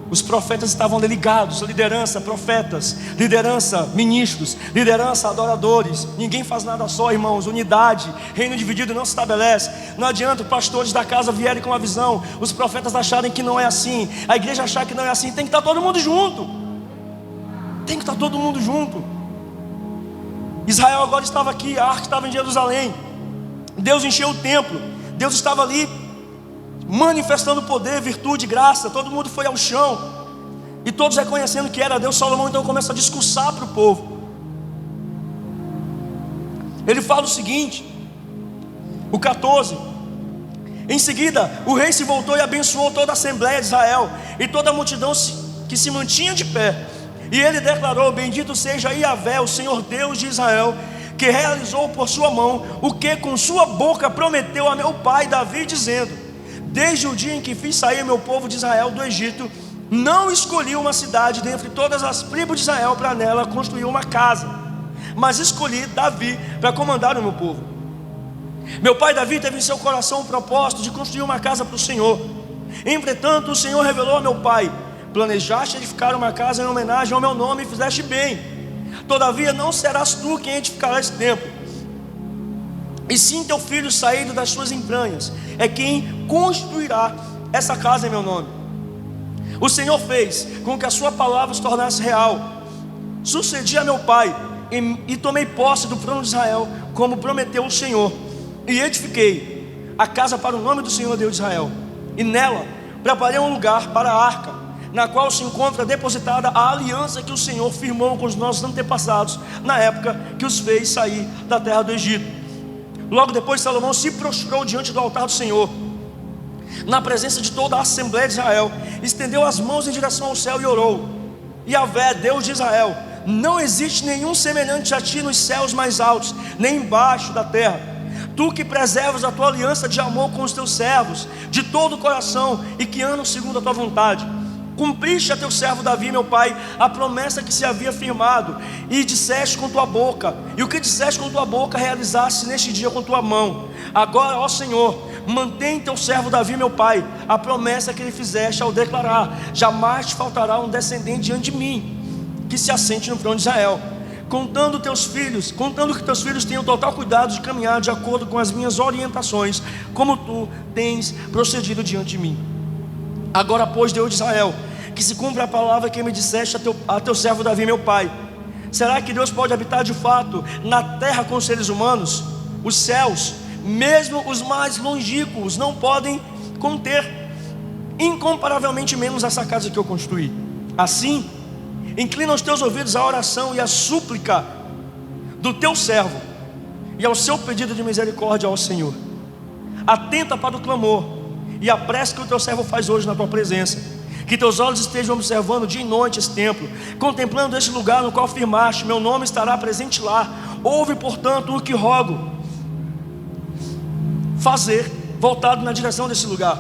Os profetas estavam ligados, liderança, profetas, liderança, ministros, liderança, adoradores. Ninguém faz nada só, irmãos. Unidade, reino dividido não se estabelece. Não adianta os pastores da casa vierem com uma visão, os profetas acharem que não é assim, a igreja achar que não é assim. Tem que estar todo mundo junto. Tem que estar todo mundo junto. Israel agora estava aqui, a arca estava em Jerusalém. Deus encheu o templo. Deus estava ali manifestando poder, virtude, graça. Todo mundo foi ao chão. E todos reconhecendo que era Deus. Salomão então começa a discursar para o povo. Ele fala o seguinte, o 14: em seguida o rei se voltou e abençoou toda a assembleia de Israel e toda a multidão que se mantinha de pé. E ele declarou: bendito seja Yahvé, o Senhor Deus de Israel, que realizou por sua mão o que com sua boca prometeu a meu pai Davi, dizendo: desde o dia em que fiz sair meu povo de Israel do Egito, não escolhi uma cidade dentre todas as tribos de Israel para nela construir uma casa, mas escolhi Davi para comandar o meu povo. Meu pai Davi teve em seu coração o propósito de construir uma casa para o Senhor. Entretanto o Senhor revelou a meu pai: planejaste edificar uma casa em homenagem ao meu nome e fizeste bem. Todavia não serás tu quem edificará esse templo, e sim teu filho saído das suas entranhas é quem construirá essa casa em meu nome. O Senhor fez com que a sua palavra se tornasse real. Sucedi a meu pai e tomei posse do trono de Israel, como prometeu o Senhor, e edifiquei a casa para o nome do Senhor Deus de Israel. E nela preparei um lugar para a arca, na qual se encontra depositada a aliança que o Senhor firmou com os nossos antepassados na época que os fez sair da terra do Egito. Logo depois Salomão se prostrou diante do altar do Senhor, na presença de toda a assembleia de Israel, estendeu as mãos em direção ao céu e orou: Yahvé, Deus de Israel, não existe nenhum semelhante a ti nos céus mais altos, nem embaixo da terra. Tu que preservas a tua aliança de amor com os teus servos de todo o coração, e que andam segundo a tua vontade. Cumpriste a teu servo Davi, meu pai, a promessa que se havia firmado, e disseste com tua boca, e o que disseste com tua boca realizaste neste dia com tua mão. Agora, ó Senhor, mantém teu servo Davi, meu pai, a promessa que lhe fizeste ao declarar: jamais te faltará um descendente diante de mim, que se assente no trono de Israel. Contando que teus filhos tenham total cuidado de caminhar de acordo com as minhas orientações, como tu tens procedido diante de mim. Agora, pois, Deus de Israel, que se cumpra a palavra que me disseste a teu servo Davi, meu pai. Será que Deus pode habitar de fato na terra com os seres humanos? Os céus mesmo os mais longínquos não podem conter, incomparavelmente menos essa casa que eu construí. Assim, inclina os teus ouvidos à oração e à súplica do teu servo, e ao seu pedido de misericórdia ao Senhor. Atenta para o clamor e a prece que o teu servo faz hoje na tua presença. Que teus olhos estejam observando dia e noite esse templo, contemplando este lugar no qual firmaste, meu nome estará presente lá. Ouve, portanto, o que rogo fazer, voltado na direção desse lugar.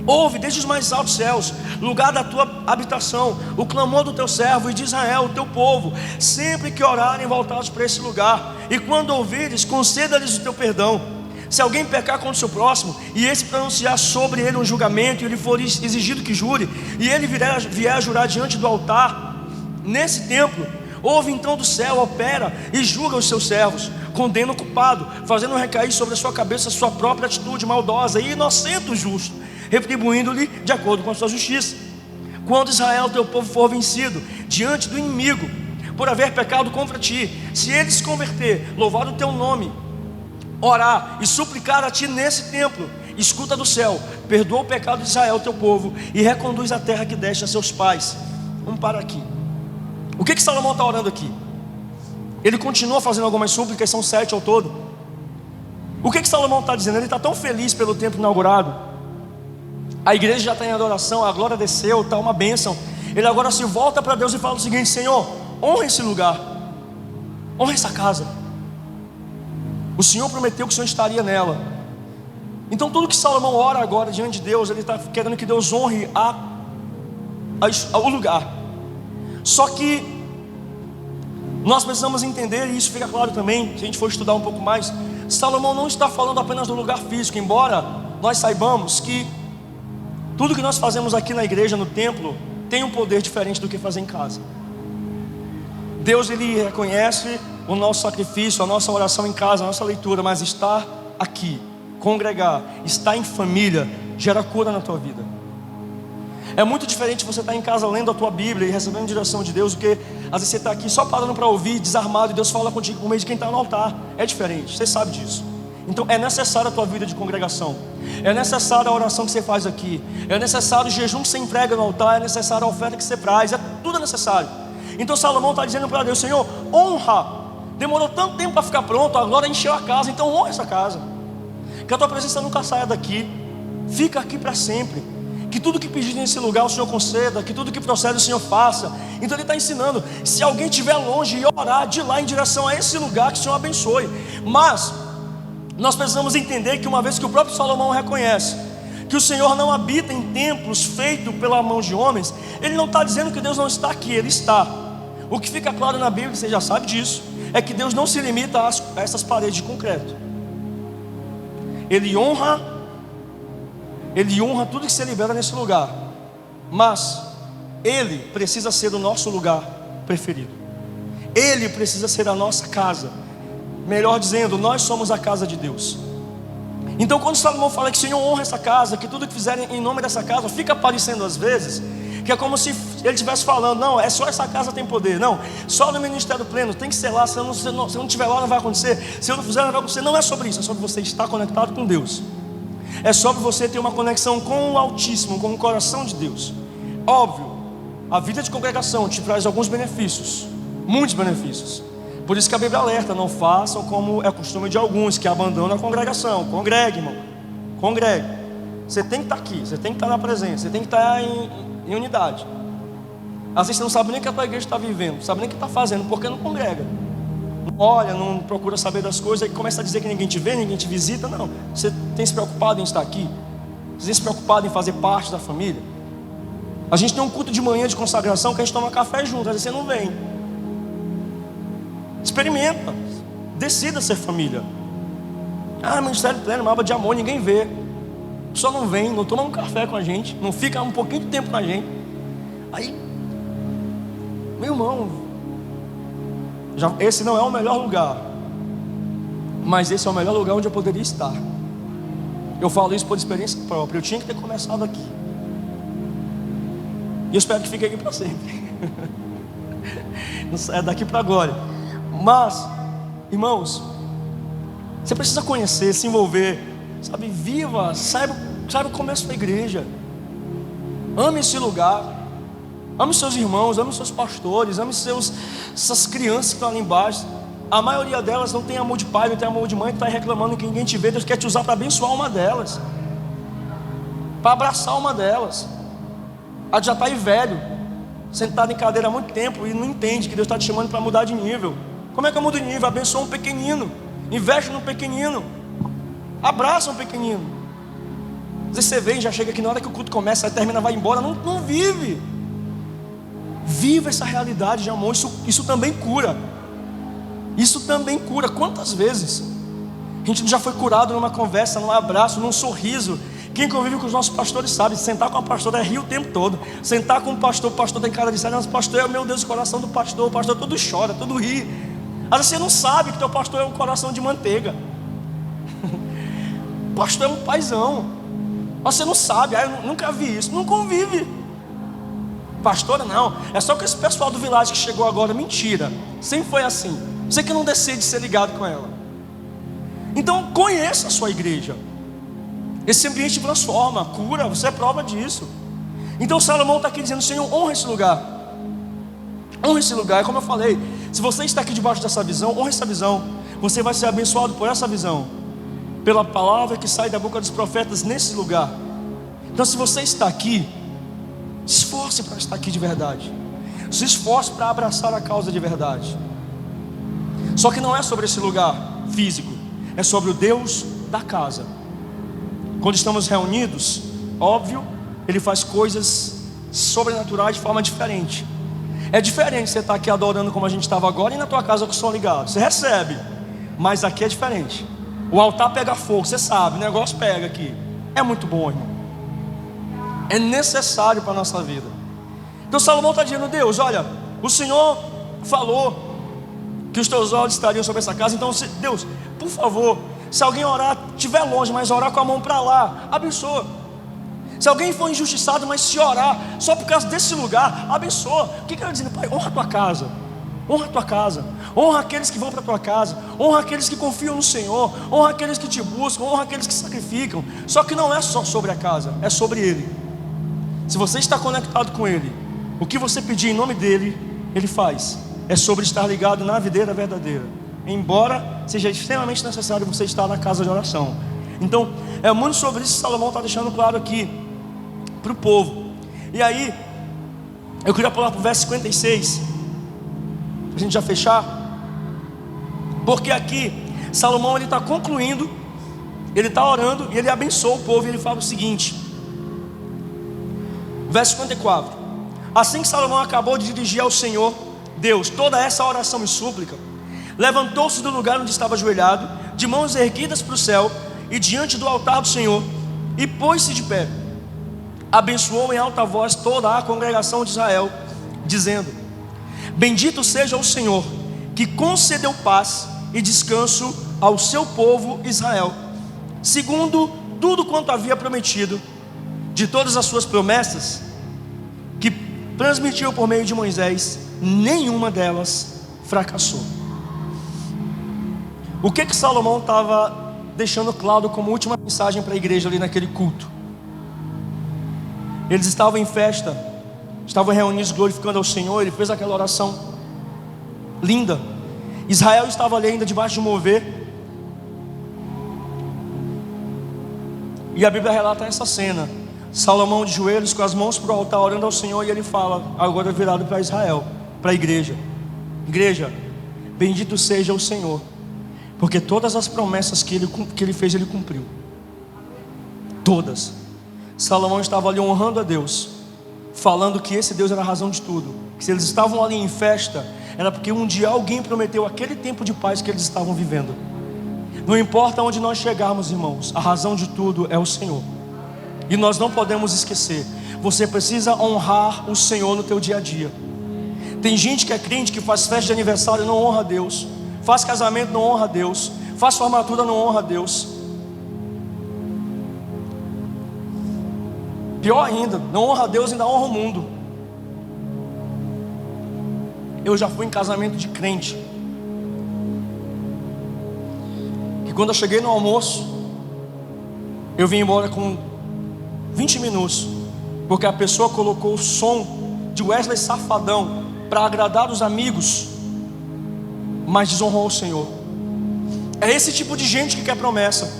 Ouve desde os mais altos céus, lugar da tua habitação, o clamor do teu servo e de Israel, o teu povo, sempre que orarem voltados para esse lugar. E quando ouvires, conceda-lhes o teu perdão. Se alguém pecar contra o seu próximo, e esse pronunciar sobre ele um julgamento, e ele for exigido que jure, e ele vier a jurar diante do altar, nesse templo, ouve então do céu, opera e julga os seus servos, condena o culpado, fazendo recair sobre a sua cabeça a sua própria atitude maldosa, e inocente o justo, retribuindo-lhe de acordo com a sua justiça. Quando Israel, teu povo, for vencido diante do inimigo, por haver pecado contra ti, se ele se converter, louvar o teu nome, orar e suplicar a ti nesse templo, escuta do céu, perdoa o pecado de Israel, teu povo, e reconduz a terra que deste a seus pais. Vamos parar aqui. O que Salomão está orando aqui? Ele continua fazendo algumas súplicas, são 7 ao todo. O que Salomão está dizendo? Ele está tão feliz pelo templo inaugurado, a igreja já está em adoração, a glória desceu, está uma bênção. Ele agora se volta para Deus e fala o seguinte: Senhor, honra esse lugar, honra essa casa. O Senhor prometeu que o Senhor estaria nela. Então tudo que Salomão ora agora diante de Deus, ele está querendo que Deus honre o lugar. Só que nós precisamos entender, e isso fica claro também, se a gente for estudar um pouco mais, Salomão não está falando apenas do lugar físico, embora nós saibamos que tudo que nós fazemos aqui na igreja, no templo, tem um poder diferente do que fazer em casa. Deus, ele reconhece o nosso sacrifício, a nossa oração em casa, a nossa leitura, mas estar aqui, congregar, estar em família, gera cura na tua vida. É muito diferente você estar em casa lendo a tua Bíblia e recebendo direção de Deus, do que às vezes você está aqui só parando para ouvir, desarmado, e Deus fala contigo por meio de quem está no altar. É diferente, você sabe disso. Então é necessária a tua vida de congregação, é necessária a oração que você faz aqui, é necessário o jejum que você entrega no altar, é necessária a oferta que você traz, tudo necessário. Então Salomão está dizendo para Deus: Senhor, honra, demorou tanto tempo para ficar pronto, agora encheu a casa, então honra essa casa, que a tua presença nunca saia daqui, fica aqui para sempre, que tudo que pedir nesse lugar o Senhor conceda, que tudo que procede o Senhor faça. Então ele está ensinando, se alguém estiver longe, e orar de lá em direção a esse lugar, que o Senhor abençoe. Mas nós precisamos entender que uma vez que o próprio Salomão reconhece que o Senhor não habita em templos feitos pela mão de homens, ele não está dizendo que Deus não está aqui, ele está. O que fica claro na Bíblia, você já sabe disso, é que Deus não se limita a essas paredes de concreto. Ele honra tudo que se libera nesse lugar, mas Ele precisa ser o nosso lugar preferido. Ele precisa ser a nossa casa. Melhor dizendo, nós somos a casa de Deus. Então quando Salomão fala que o Senhor honra essa casa, que tudo que fizerem em nome dessa casa, fica parecendo às vezes que é como se ele estivesse falando: não, é só essa casa tem poder, não, só no ministério pleno, tem que ser lá, se eu não estiver lá não vai acontecer, se eu não fizer não vai acontecer. Não é sobre isso, é sobre você estar conectado com Deus, é sobre você ter uma conexão com o Altíssimo, com o coração de Deus. Óbvio, a vida de congregação te traz alguns benefícios, muitos benefícios. Por isso que a Bíblia alerta: não façam como é costume de alguns, que abandonam a congregação. Congregue, irmão, congregue. Você tem que estar aqui, você tem que estar na presença, você tem que estar em unidade. Às vezes você não sabe nem o que a tua igreja está vivendo, não sabe nem o que está fazendo, porque não congrega, não olha, não procura saber das coisas, e começa a dizer que ninguém te vê, ninguém te visita. Não, você tem se preocupado em estar aqui, você tem se preocupado em fazer parte da família. A gente tem um culto de manhã de consagração que a gente toma café junto, às vezes você não vem. Experimenta, decida ser família. Ministério pleno, uma aba de amor, ninguém vê, só não vem, não toma um café com a gente, não fica um pouquinho de tempo com a gente. Aí, meu irmão, esse não é o melhor lugar, mas esse é o melhor lugar onde eu poderia estar. Eu falo isso por experiência própria, eu tinha que ter começado aqui, e eu espero que fique aqui para sempre. Não saia daqui para agora. Mas, irmãos, Você precisa conhecer, se envolver, sabe? Viva, saiba como é a sua igreja. Ame esse lugar. Ame seus irmãos, ame seus pastores, ame essas crianças que estão ali embaixo. A maioria delas não tem amor de pai, não tem amor de mãe, está reclamando que ninguém te vê. Deus quer te usar para abençoar uma delas, para abraçar uma delas. A já está aí velho, sentado em cadeira há muito tempo e não entende que Deus está te chamando para mudar de nível. Como é que eu mudo de nível? Abençoa um pequenino, investe no pequenino, abraça um pequenino. Às vezes você vem, já chega aqui na hora que o culto começa, aí termina, vai embora, não vive. Viva essa realidade de amor, isso também cura. Isso também cura. Quantas vezes a gente já foi curado numa conversa, num abraço, num sorriso? Quem convive com os nossos pastores sabe, sentar com a pastora é rir o tempo todo. Sentar com o pastor tem cara de sério, mas o pastor é, meu Deus, o coração do pastor, o pastor todo chora, todo ri. Às vezes você não sabe que teu pastor é um coração de manteiga. O pastor é um paizão. Você não sabe, eu nunca vi isso, não convive. Pastora não, é só com esse pessoal do Village que chegou agora. Mentira, sempre foi assim. Você que não decide ser ligado com ela. Então conheça a sua igreja. Esse ambiente transforma, cura, você é prova disso. Então Salomão está aqui dizendo: Senhor, honra esse lugar. Honra esse lugar. Como eu falei, se você está aqui debaixo dessa visão, honra essa visão. Você vai ser abençoado por essa visão, pela palavra que sai da boca dos profetas nesse lugar. Então se você está aqui, se esforce para estar aqui de verdade. Se esforce para abraçar a causa de verdade. Só que não é sobre esse lugar físico, é sobre o Deus da casa. Quando estamos reunidos, óbvio, Ele faz coisas sobrenaturais de forma diferente. É diferente você estar aqui adorando como a gente estava agora e na tua casa com o som ligado. Você recebe, mas aqui é diferente. O altar pega fogo, você sabe, o negócio pega aqui. É muito bom, irmão. É necessário para a nossa vida. Então Salomão está dizendo: Deus, olha, o Senhor falou que os teus olhos estariam sobre essa casa. Então Deus, por favor, se alguém orar, estiver longe, mas orar com a mão para lá, abençoa. Se alguém for injustiçado, mas se orar só por causa desse lugar, abençoa. O que ele está dizendo? Pai, honra a tua casa. Honra a tua casa, honra aqueles que vão para a tua casa, honra aqueles que confiam no Senhor, honra aqueles que te buscam, honra aqueles que sacrificam. Só que não é só sobre a casa, é sobre Ele. Se você está conectado com Ele, o que você pedir em nome dEle, Ele faz. É sobre estar ligado na videira verdadeira, embora seja extremamente necessário você estar na casa de oração. Então, é muito sobre isso que Salomão está deixando claro aqui para o povo. E aí, eu queria pular para o verso 56, para a gente já fechar. Porque aqui, Salomão ele está concluindo, ele está orando e ele abençoa o povo. E ele fala o seguinte, verso 54: assim que Salomão acabou de dirigir ao Senhor Deus toda essa oração e súplica, levantou-se do lugar onde estava ajoelhado, de mãos erguidas para o céu e diante do altar do Senhor, e pôs-se de pé. Abençoou em alta voz toda a congregação de Israel, dizendo: bendito seja o Senhor, que concedeu paz e descanso ao seu povo Israel, segundo tudo quanto havia prometido. De todas as suas promessas que transmitiu por meio de Moisés, nenhuma delas fracassou. O que Salomão estava deixando claro como última mensagem para a igreja ali naquele culto? Eles estavam em festa, estavam reunidos glorificando ao Senhor. Ele fez aquela oração linda. Israel estava ali ainda debaixo de um mover, e a Bíblia relata essa cena: Salomão de joelhos, com as mãos para o altar, orando ao Senhor. E ele fala, agora virado para Israel, para a igreja: igreja, bendito seja o Senhor, porque todas as promessas que ele fez, ele cumpriu. Todas. Salomão estava ali honrando a Deus, falando que esse Deus era a razão de tudo. Que se eles estavam ali em festa, era porque um dia alguém prometeu aquele tempo de paz que eles estavam vivendo. Não importa onde nós chegarmos, irmãos, a razão de tudo é o Senhor. E nós não podemos esquecer. Você precisa honrar o Senhor no teu dia a dia. Tem gente que é crente, que faz festa de aniversário e não honra a Deus, faz casamento, não honra a Deus, faz formatura, não honra a Deus. Pior ainda, não honra a Deus, ainda honra o mundo. Eu já fui em casamento de crente, que quando eu cheguei no almoço, eu vim embora com 20 minutos, porque a pessoa colocou o som de Wesley Safadão para agradar os amigos, mas desonrou o Senhor. É esse tipo de gente que quer promessa.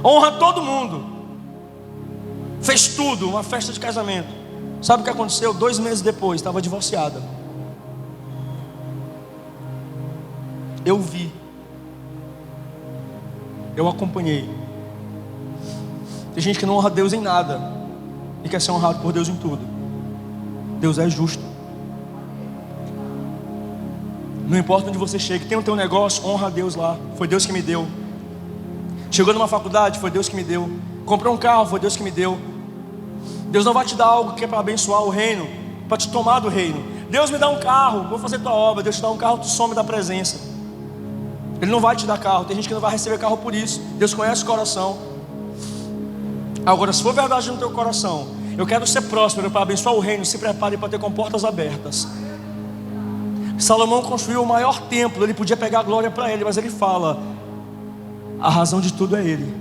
Honra todo mundo. Fez tudo, uma festa de casamento. Sabe o que aconteceu? 2 meses depois, estava divorciada. Eu vi. Eu acompanhei. Tem gente que não honra Deus em nada e quer ser honrado por Deus em tudo. Deus é justo. Não importa onde você chegue, tem o teu negócio, honra a Deus lá. Foi Deus que me deu. Chegou numa faculdade, foi Deus que me deu. Comprou um carro, foi Deus que me deu. Deus não vai te dar algo que é para abençoar o reino, para te tomar do reino. Deus me dá um carro, vou fazer tua obra. Deus te dá um carro, tu some da presença. Ele não vai te dar carro. Tem gente que não vai receber carro por isso. Deus conhece o coração. Agora, se for verdade no teu coração, eu quero ser próspero para abençoar o reino, se prepare para ter com portas abertas. Salomão construiu o maior templo. Ele podia pegar a glória para ele, mas ele fala: a razão de tudo é ele.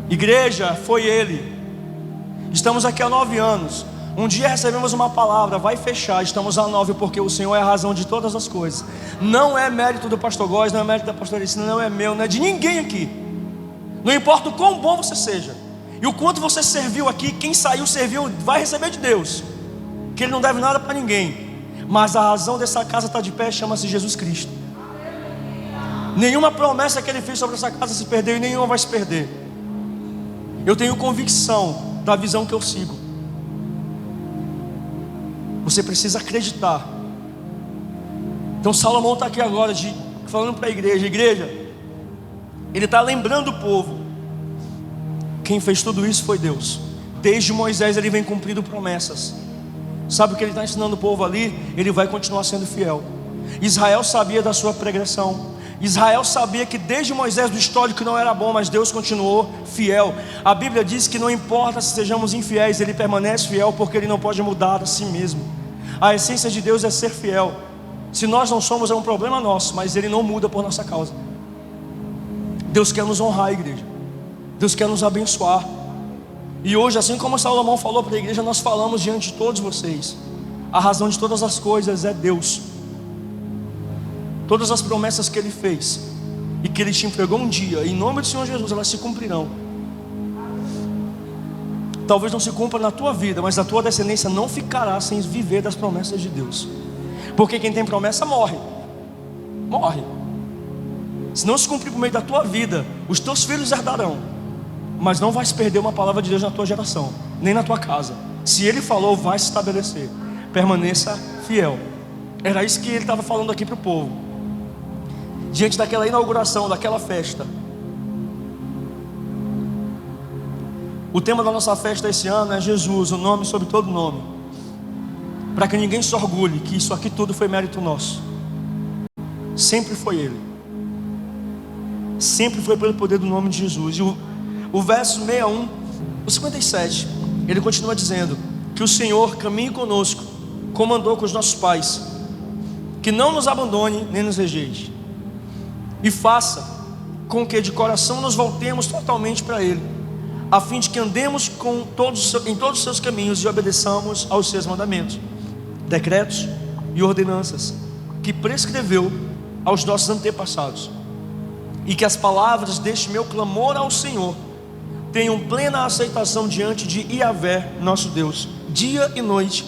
Igreja, foi ele. Estamos aqui há 9 anos. Um dia recebemos uma palavra, vai fechar. Estamos há 9 porque o Senhor é a razão de todas as coisas. Não é mérito do pastor Góes, não é mérito da pastora Ericina, não é meu, não é de ninguém aqui. Não importa o quão bom você seja e o quanto você serviu aqui, quem saiu serviu, vai receber de Deus, que Ele não deve nada para ninguém. Mas a razão dessa casa estar de pé chama-se Jesus Cristo. Nenhuma promessa que Ele fez sobre essa casa se perdeu e nenhuma vai se perder. Eu tenho convicção da visão que eu sigo. Você precisa acreditar. Então Salomão está aqui agora falando para a igreja. Igreja, ele está lembrando o povo. Quem fez tudo isso foi Deus. Desde Moisés ele vem cumprindo promessas. Sabe o que ele está ensinando o povo ali? Ele vai continuar sendo fiel. Israel sabia da sua pregressão. Israel sabia que desde Moisés do histórico não era bom, mas Deus continuou fiel. A Bíblia diz que não importa se sejamos infiéis, Ele permanece fiel, porque Ele não pode mudar a si mesmo. A essência de Deus é ser fiel. Se nós não somos, é um problema nosso, mas Ele não muda por nossa causa. Deus quer nos honrar, igreja. Deus quer nos abençoar. E hoje, assim como Salomão falou para a igreja, nós falamos diante de todos vocês. A razão de todas as coisas é Deus. Todas as promessas que Ele fez e que Ele te entregou um dia, em nome do Senhor Jesus, elas se cumprirão. Talvez não se cumpra na tua vida, mas a tua descendência não ficará sem viver das promessas de Deus. Porque quem tem promessa morre. Morre. Se não se cumprir por meio da tua vida, os teus filhos herdarão, mas não vai se perder uma palavra de Deus na tua geração, nem na tua casa. Se Ele falou, vai se estabelecer. Permaneça fiel. Era isso que Ele estava falando aqui para o povo. Diante daquela inauguração, daquela festa. O tema da nossa festa esse ano é Jesus, o nome sobre todo nome. Para que ninguém se orgulhe que isso aqui tudo foi mérito nosso. Sempre foi Ele. Sempre foi pelo poder do nome de Jesus. E o verso 61, o 57, ele continua dizendo que o Senhor caminhe conosco, como andou com os nossos pais, que não nos abandone nem nos rejeite, e faça com que de coração nos voltemos totalmente para Ele, a fim de que andemos em todos os seus caminhos e obedeçamos aos seus mandamentos, decretos e ordenanças que prescreveu aos nossos antepassados, e que as palavras deste meu clamor ao Senhor tenham plena aceitação diante de Yahvé, nosso Deus, dia e noite,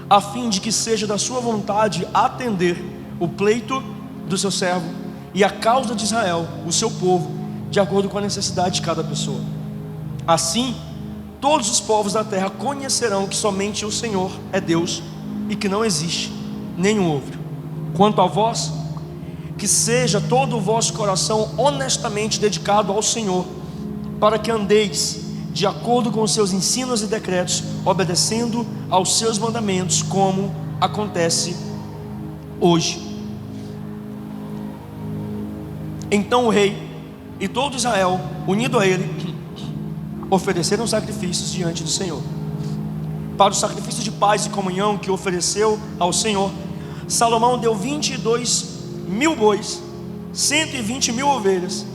a fim de que seja da sua vontade atender o pleito do seu servo e a causa de Israel, o seu povo, de acordo com a necessidade de cada pessoa. Assim, todos os povos da terra conhecerão que somente o Senhor é Deus e que não existe nenhum outro. Quanto a vós, que seja todo o vosso coração honestamente dedicado ao Senhor, para que andeis de acordo com os seus ensinos e decretos, obedecendo aos seus mandamentos, como acontece hoje. Então o rei e todo Israel, unido a ele, ofereceram sacrifícios diante do Senhor. Para o sacrifício de paz e comunhão que ofereceu ao Senhor, Salomão deu 22 mil bois 120.000 ovelhas.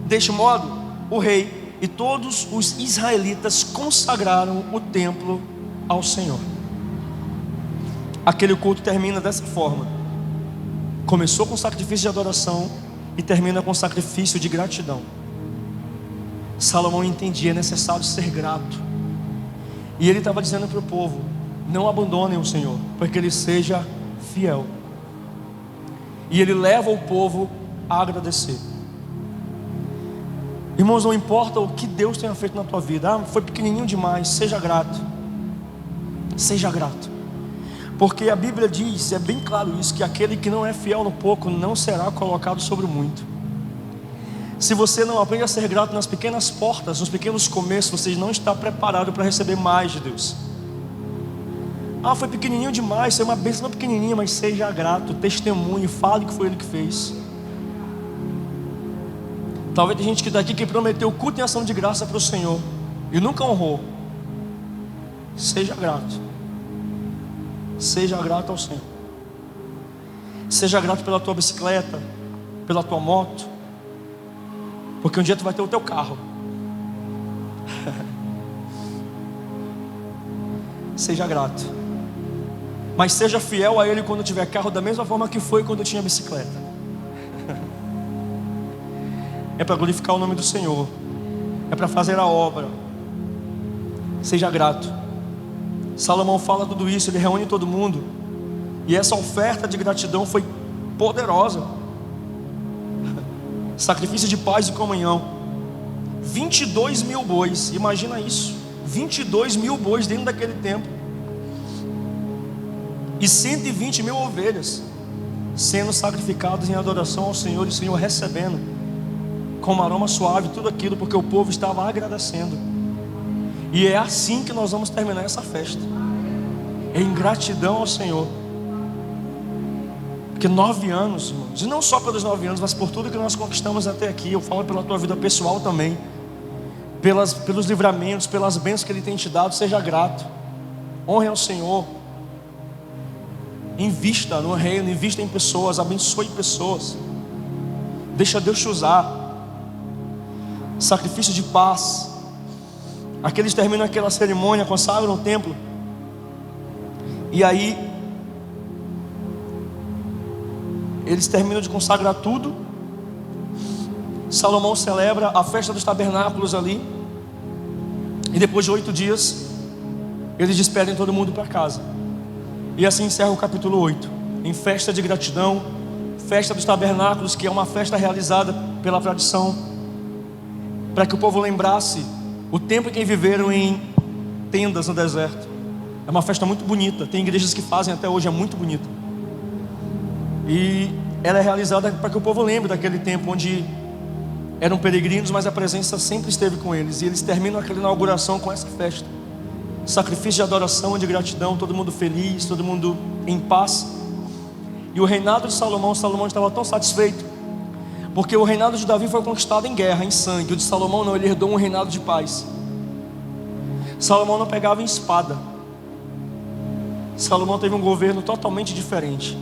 Deste modo, o rei e todos os israelitas consagraram o templo ao Senhor. Aquele culto termina dessa forma. Começou com sacrifício de adoração e termina com sacrifício de gratidão. Salomão entendia, é necessário ser grato. E ele estava dizendo para o povo: não abandonem o Senhor, para que ele seja fiel. E ele leva o povo a agradecer. Irmãos, não importa o que Deus tenha feito na tua vida. Foi pequenininho demais, seja grato. Seja grato. Porque a Bíblia diz, é bem claro isso, que aquele que não é fiel no pouco não será colocado sobre o muito. Se você não aprende a ser grato nas pequenas portas, nos pequenos começos, você não está preparado para receber mais de Deus. Foi pequenininho demais, foi uma bênção pequenininha, mas seja grato, testemunhe, fale que foi Ele que fez. Talvez tem gente que daqui que prometeu culto em ação de graça para o Senhor e nunca honrou. Seja grato. Seja grato ao Senhor. Seja grato pela tua bicicleta, pela tua moto, porque um dia tu vai ter o teu carro. Seja grato. Mas seja fiel a Ele quando tiver carro, da mesma forma que foi quando tinha bicicleta. É para glorificar o nome do Senhor, é para fazer a obra. Seja grato. Salomão fala tudo isso, ele reúne todo mundo, e essa oferta de gratidão foi poderosa. Sacrifício de paz e comunhão. 22.000 bois, imagina isso, 22.000 bois dentro daquele templo, e 120.000 ovelhas sendo sacrificadas em adoração ao Senhor, e o Senhor recebendo com um aroma suave tudo aquilo, porque o povo estava agradecendo. E é assim que nós vamos terminar essa festa, em gratidão ao Senhor. Porque 9 anos, irmãos, e não só pelos 9 anos, mas por tudo que nós conquistamos até aqui. Eu falo pela tua vida pessoal também, pelos livramentos, pelas bênçãos que Ele tem te dado. Seja grato, honre ao Senhor, invista no reino, invista em pessoas, abençoe pessoas, deixa Deus te usar. Sacrifício de paz. Aqueles terminam aquela cerimônia, consagram o templo, e aí eles terminam de consagrar tudo. Salomão celebra a festa dos tabernáculos ali, e depois de 8 dias eles despedem todo mundo para casa. E assim encerra o capítulo 8, em festa de gratidão, festa dos tabernáculos, que é uma festa realizada pela tradição, para que o povo lembrasse o tempo em que viveram em tendas no deserto. É uma festa muito bonita, tem igrejas que fazem até hoje, é muito bonita. E ela é realizada para que o povo lembre daquele tempo onde eram peregrinos, mas a presença sempre esteve com eles. E eles terminam aquela inauguração com essa festa, sacrifício de adoração e de gratidão, todo mundo feliz, todo mundo em paz. E o reinado de Salomão estava tão satisfeito, porque o reinado de Davi foi conquistado em guerra, em sangue. O de Salomão não, ele herdou um reinado de paz. Salomão não pegava em espada. Salomão teve um governo totalmente diferente.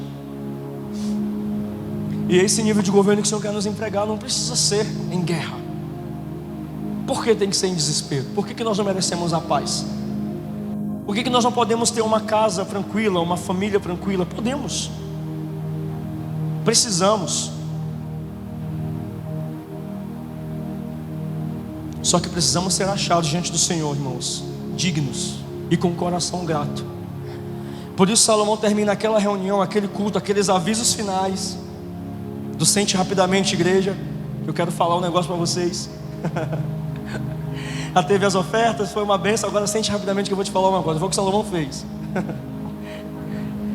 E esse nível de governo que o Senhor quer nos entregar não precisa ser em guerra. Por que tem que ser em desespero? Por que nós não merecemos a paz? Por que nós não podemos ter uma casa tranquila, uma família tranquila? Podemos. Precisamos. Só que precisamos ser achados diante do Senhor, irmãos, dignos e com o coração grato. Por isso Salomão termina aquela reunião, aquele culto, aqueles avisos finais do Sente Rapidamente Igreja. Eu quero falar um negócio para vocês. Já teve as ofertas, foi uma bênção. Agora sente rapidamente que eu vou te falar uma coisa. Foi o que Salomão fez.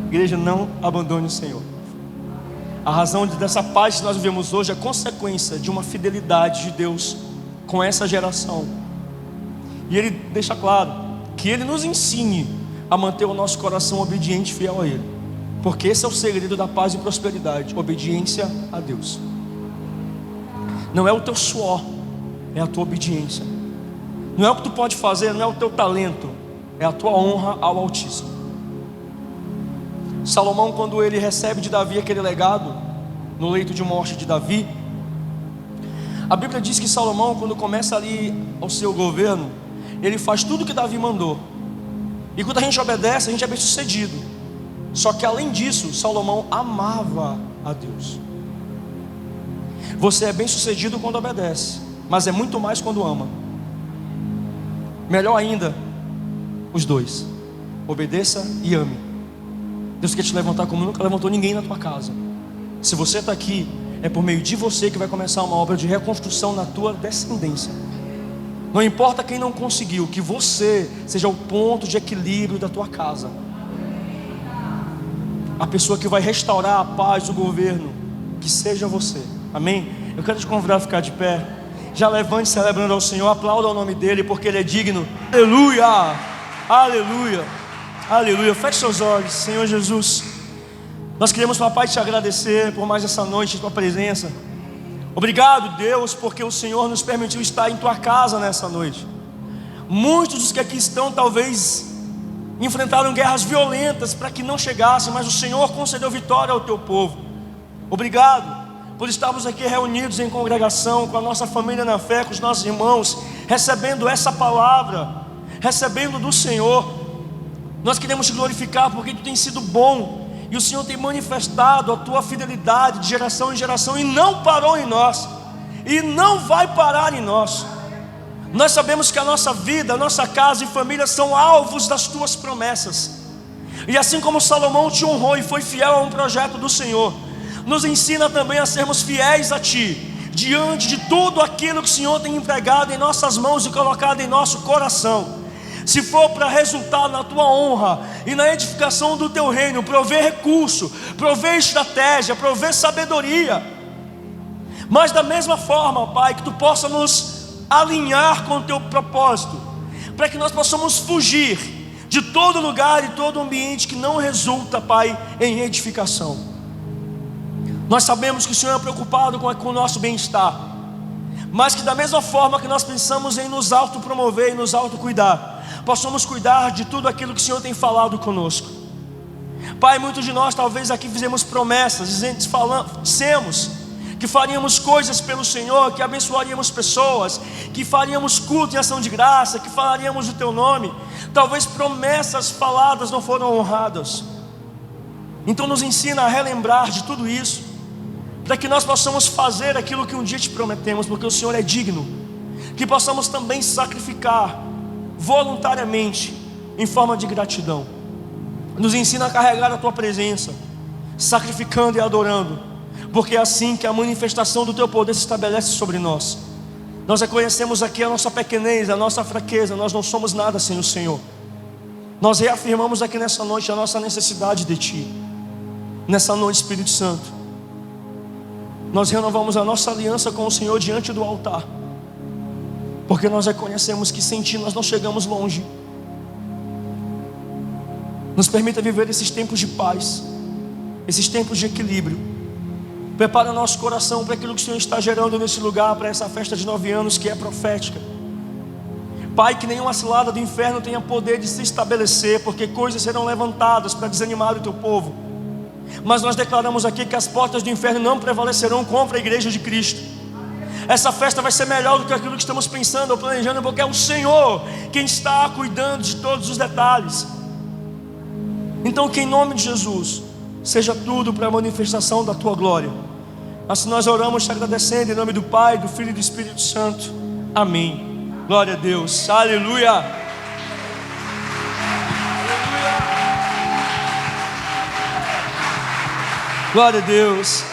Igreja, não abandone o Senhor. A razão dessa paz que nós vivemos hoje é consequência de uma fidelidade de Deus com essa geração. E Ele deixa claro que Ele nos ensine a manter o nosso coração obediente e fiel a Ele, porque esse é o segredo da paz e prosperidade: obediência a Deus. Não é o teu suor, é a tua obediência. Não é o que tu pode fazer, não é o teu talento, é a tua honra ao Altíssimo. Salomão, quando ele recebe de Davi aquele legado, no leito de morte de Davi. A Bíblia diz que Salomão, quando começa ali o seu governo, ele faz tudo que Davi mandou. E quando a gente obedece, a gente é bem sucedido. Só que além disso, Salomão amava a Deus. Você é bem sucedido quando obedece, mas é muito mais quando ama. Melhor ainda, os dois. Obedeça e ame. Deus quer te levantar como nunca levantou ninguém na tua casa. Se você está aqui, é por meio de você que vai começar uma obra de reconstrução na tua descendência. Não importa quem não conseguiu, que você seja o ponto de equilíbrio da tua casa. A pessoa que vai restaurar a paz, o governo, que seja você. Amém? Eu quero te convidar a ficar de pé. Já levante celebrando ao Senhor. Aplauda o nome dEle, porque Ele é digno. Aleluia, aleluia, aleluia. Feche seus olhos. Senhor Jesus, nós queremos, papai, te agradecer por mais essa noite de tua presença. Obrigado, Deus, porque o Senhor nos permitiu estar em tua casa nessa noite. Muitos dos que aqui estão talvez enfrentaram guerras violentas para que não chegassem, mas o Senhor concedeu vitória ao teu povo. Obrigado por estarmos aqui reunidos em congregação, com a nossa família na fé, com os nossos irmãos, recebendo essa palavra, recebendo do Senhor. Nós queremos te glorificar porque tu tens sido bom, e o Senhor tem manifestado a tua fidelidade de geração em geração, e não parou em nós, e não vai parar em nós. Nós sabemos que a nossa vida, a nossa casa e família são alvos das tuas promessas. E assim como Salomão te honrou e foi fiel a um projeto do Senhor, nos ensina também a sermos fiéis a Ti, diante de tudo aquilo que o Senhor tem entregado em nossas mãos e colocado em nosso coração. Se for para resultar na Tua honra e na edificação do Teu reino, prover recurso, prover estratégia, prover sabedoria. Mas da mesma forma, Pai, que Tu possa nos alinhar com o Teu propósito, para que nós possamos fugir de todo lugar e todo ambiente que não resulta, Pai, em edificação. Nós sabemos que o Senhor é preocupado com o nosso bem-estar, mas que da mesma forma que nós pensamos em nos autopromover e nos autocuidar, possamos cuidar de tudo aquilo que o Senhor tem falado conosco. Pai, muitos de nós talvez aqui fizemos promessas, dissemos que faríamos coisas pelo Senhor, que abençoaríamos pessoas, que faríamos culto em ação de graça, que falaríamos o Teu nome. Talvez promessas faladas não foram honradas. Então nos ensina a relembrar de tudo isso, para que nós possamos fazer aquilo que um dia te prometemos, porque o Senhor é digno. Que possamos também sacrificar voluntariamente, em forma de gratidão. Nos ensina a carregar a Tua presença, sacrificando e adorando, porque é assim que a manifestação do Teu poder se estabelece sobre nós. Nós reconhecemos aqui a nossa pequenez, a nossa fraqueza. Nós não somos nada sem o Senhor. Nós reafirmamos aqui nessa noite a nossa necessidade de Ti. Nessa noite, Espírito Santo, nós renovamos a nossa aliança com o Senhor diante do altar, porque nós reconhecemos que sem Ti nós não chegamos longe. Nos permita viver esses tempos de paz, esses tempos de equilíbrio. Prepara nosso coração para aquilo que o Senhor está gerando nesse lugar, para essa festa de 9 anos que é profética. Pai, que nenhuma cilada do inferno tenha poder de se estabelecer, porque coisas serão levantadas para desanimar o Teu povo. Mas nós declaramos aqui que as portas do inferno não prevalecerão contra a igreja de Cristo. Essa festa vai ser melhor do que aquilo que estamos pensando ou planejando, porque é o Senhor quem está cuidando de todos os detalhes. Então que em nome de Jesus seja tudo para a manifestação da Tua glória. Assim nós oramos te agradecendo em nome do Pai, do Filho e do Espírito Santo. Amém. Glória a Deus. Aleluia. Glória a Deus.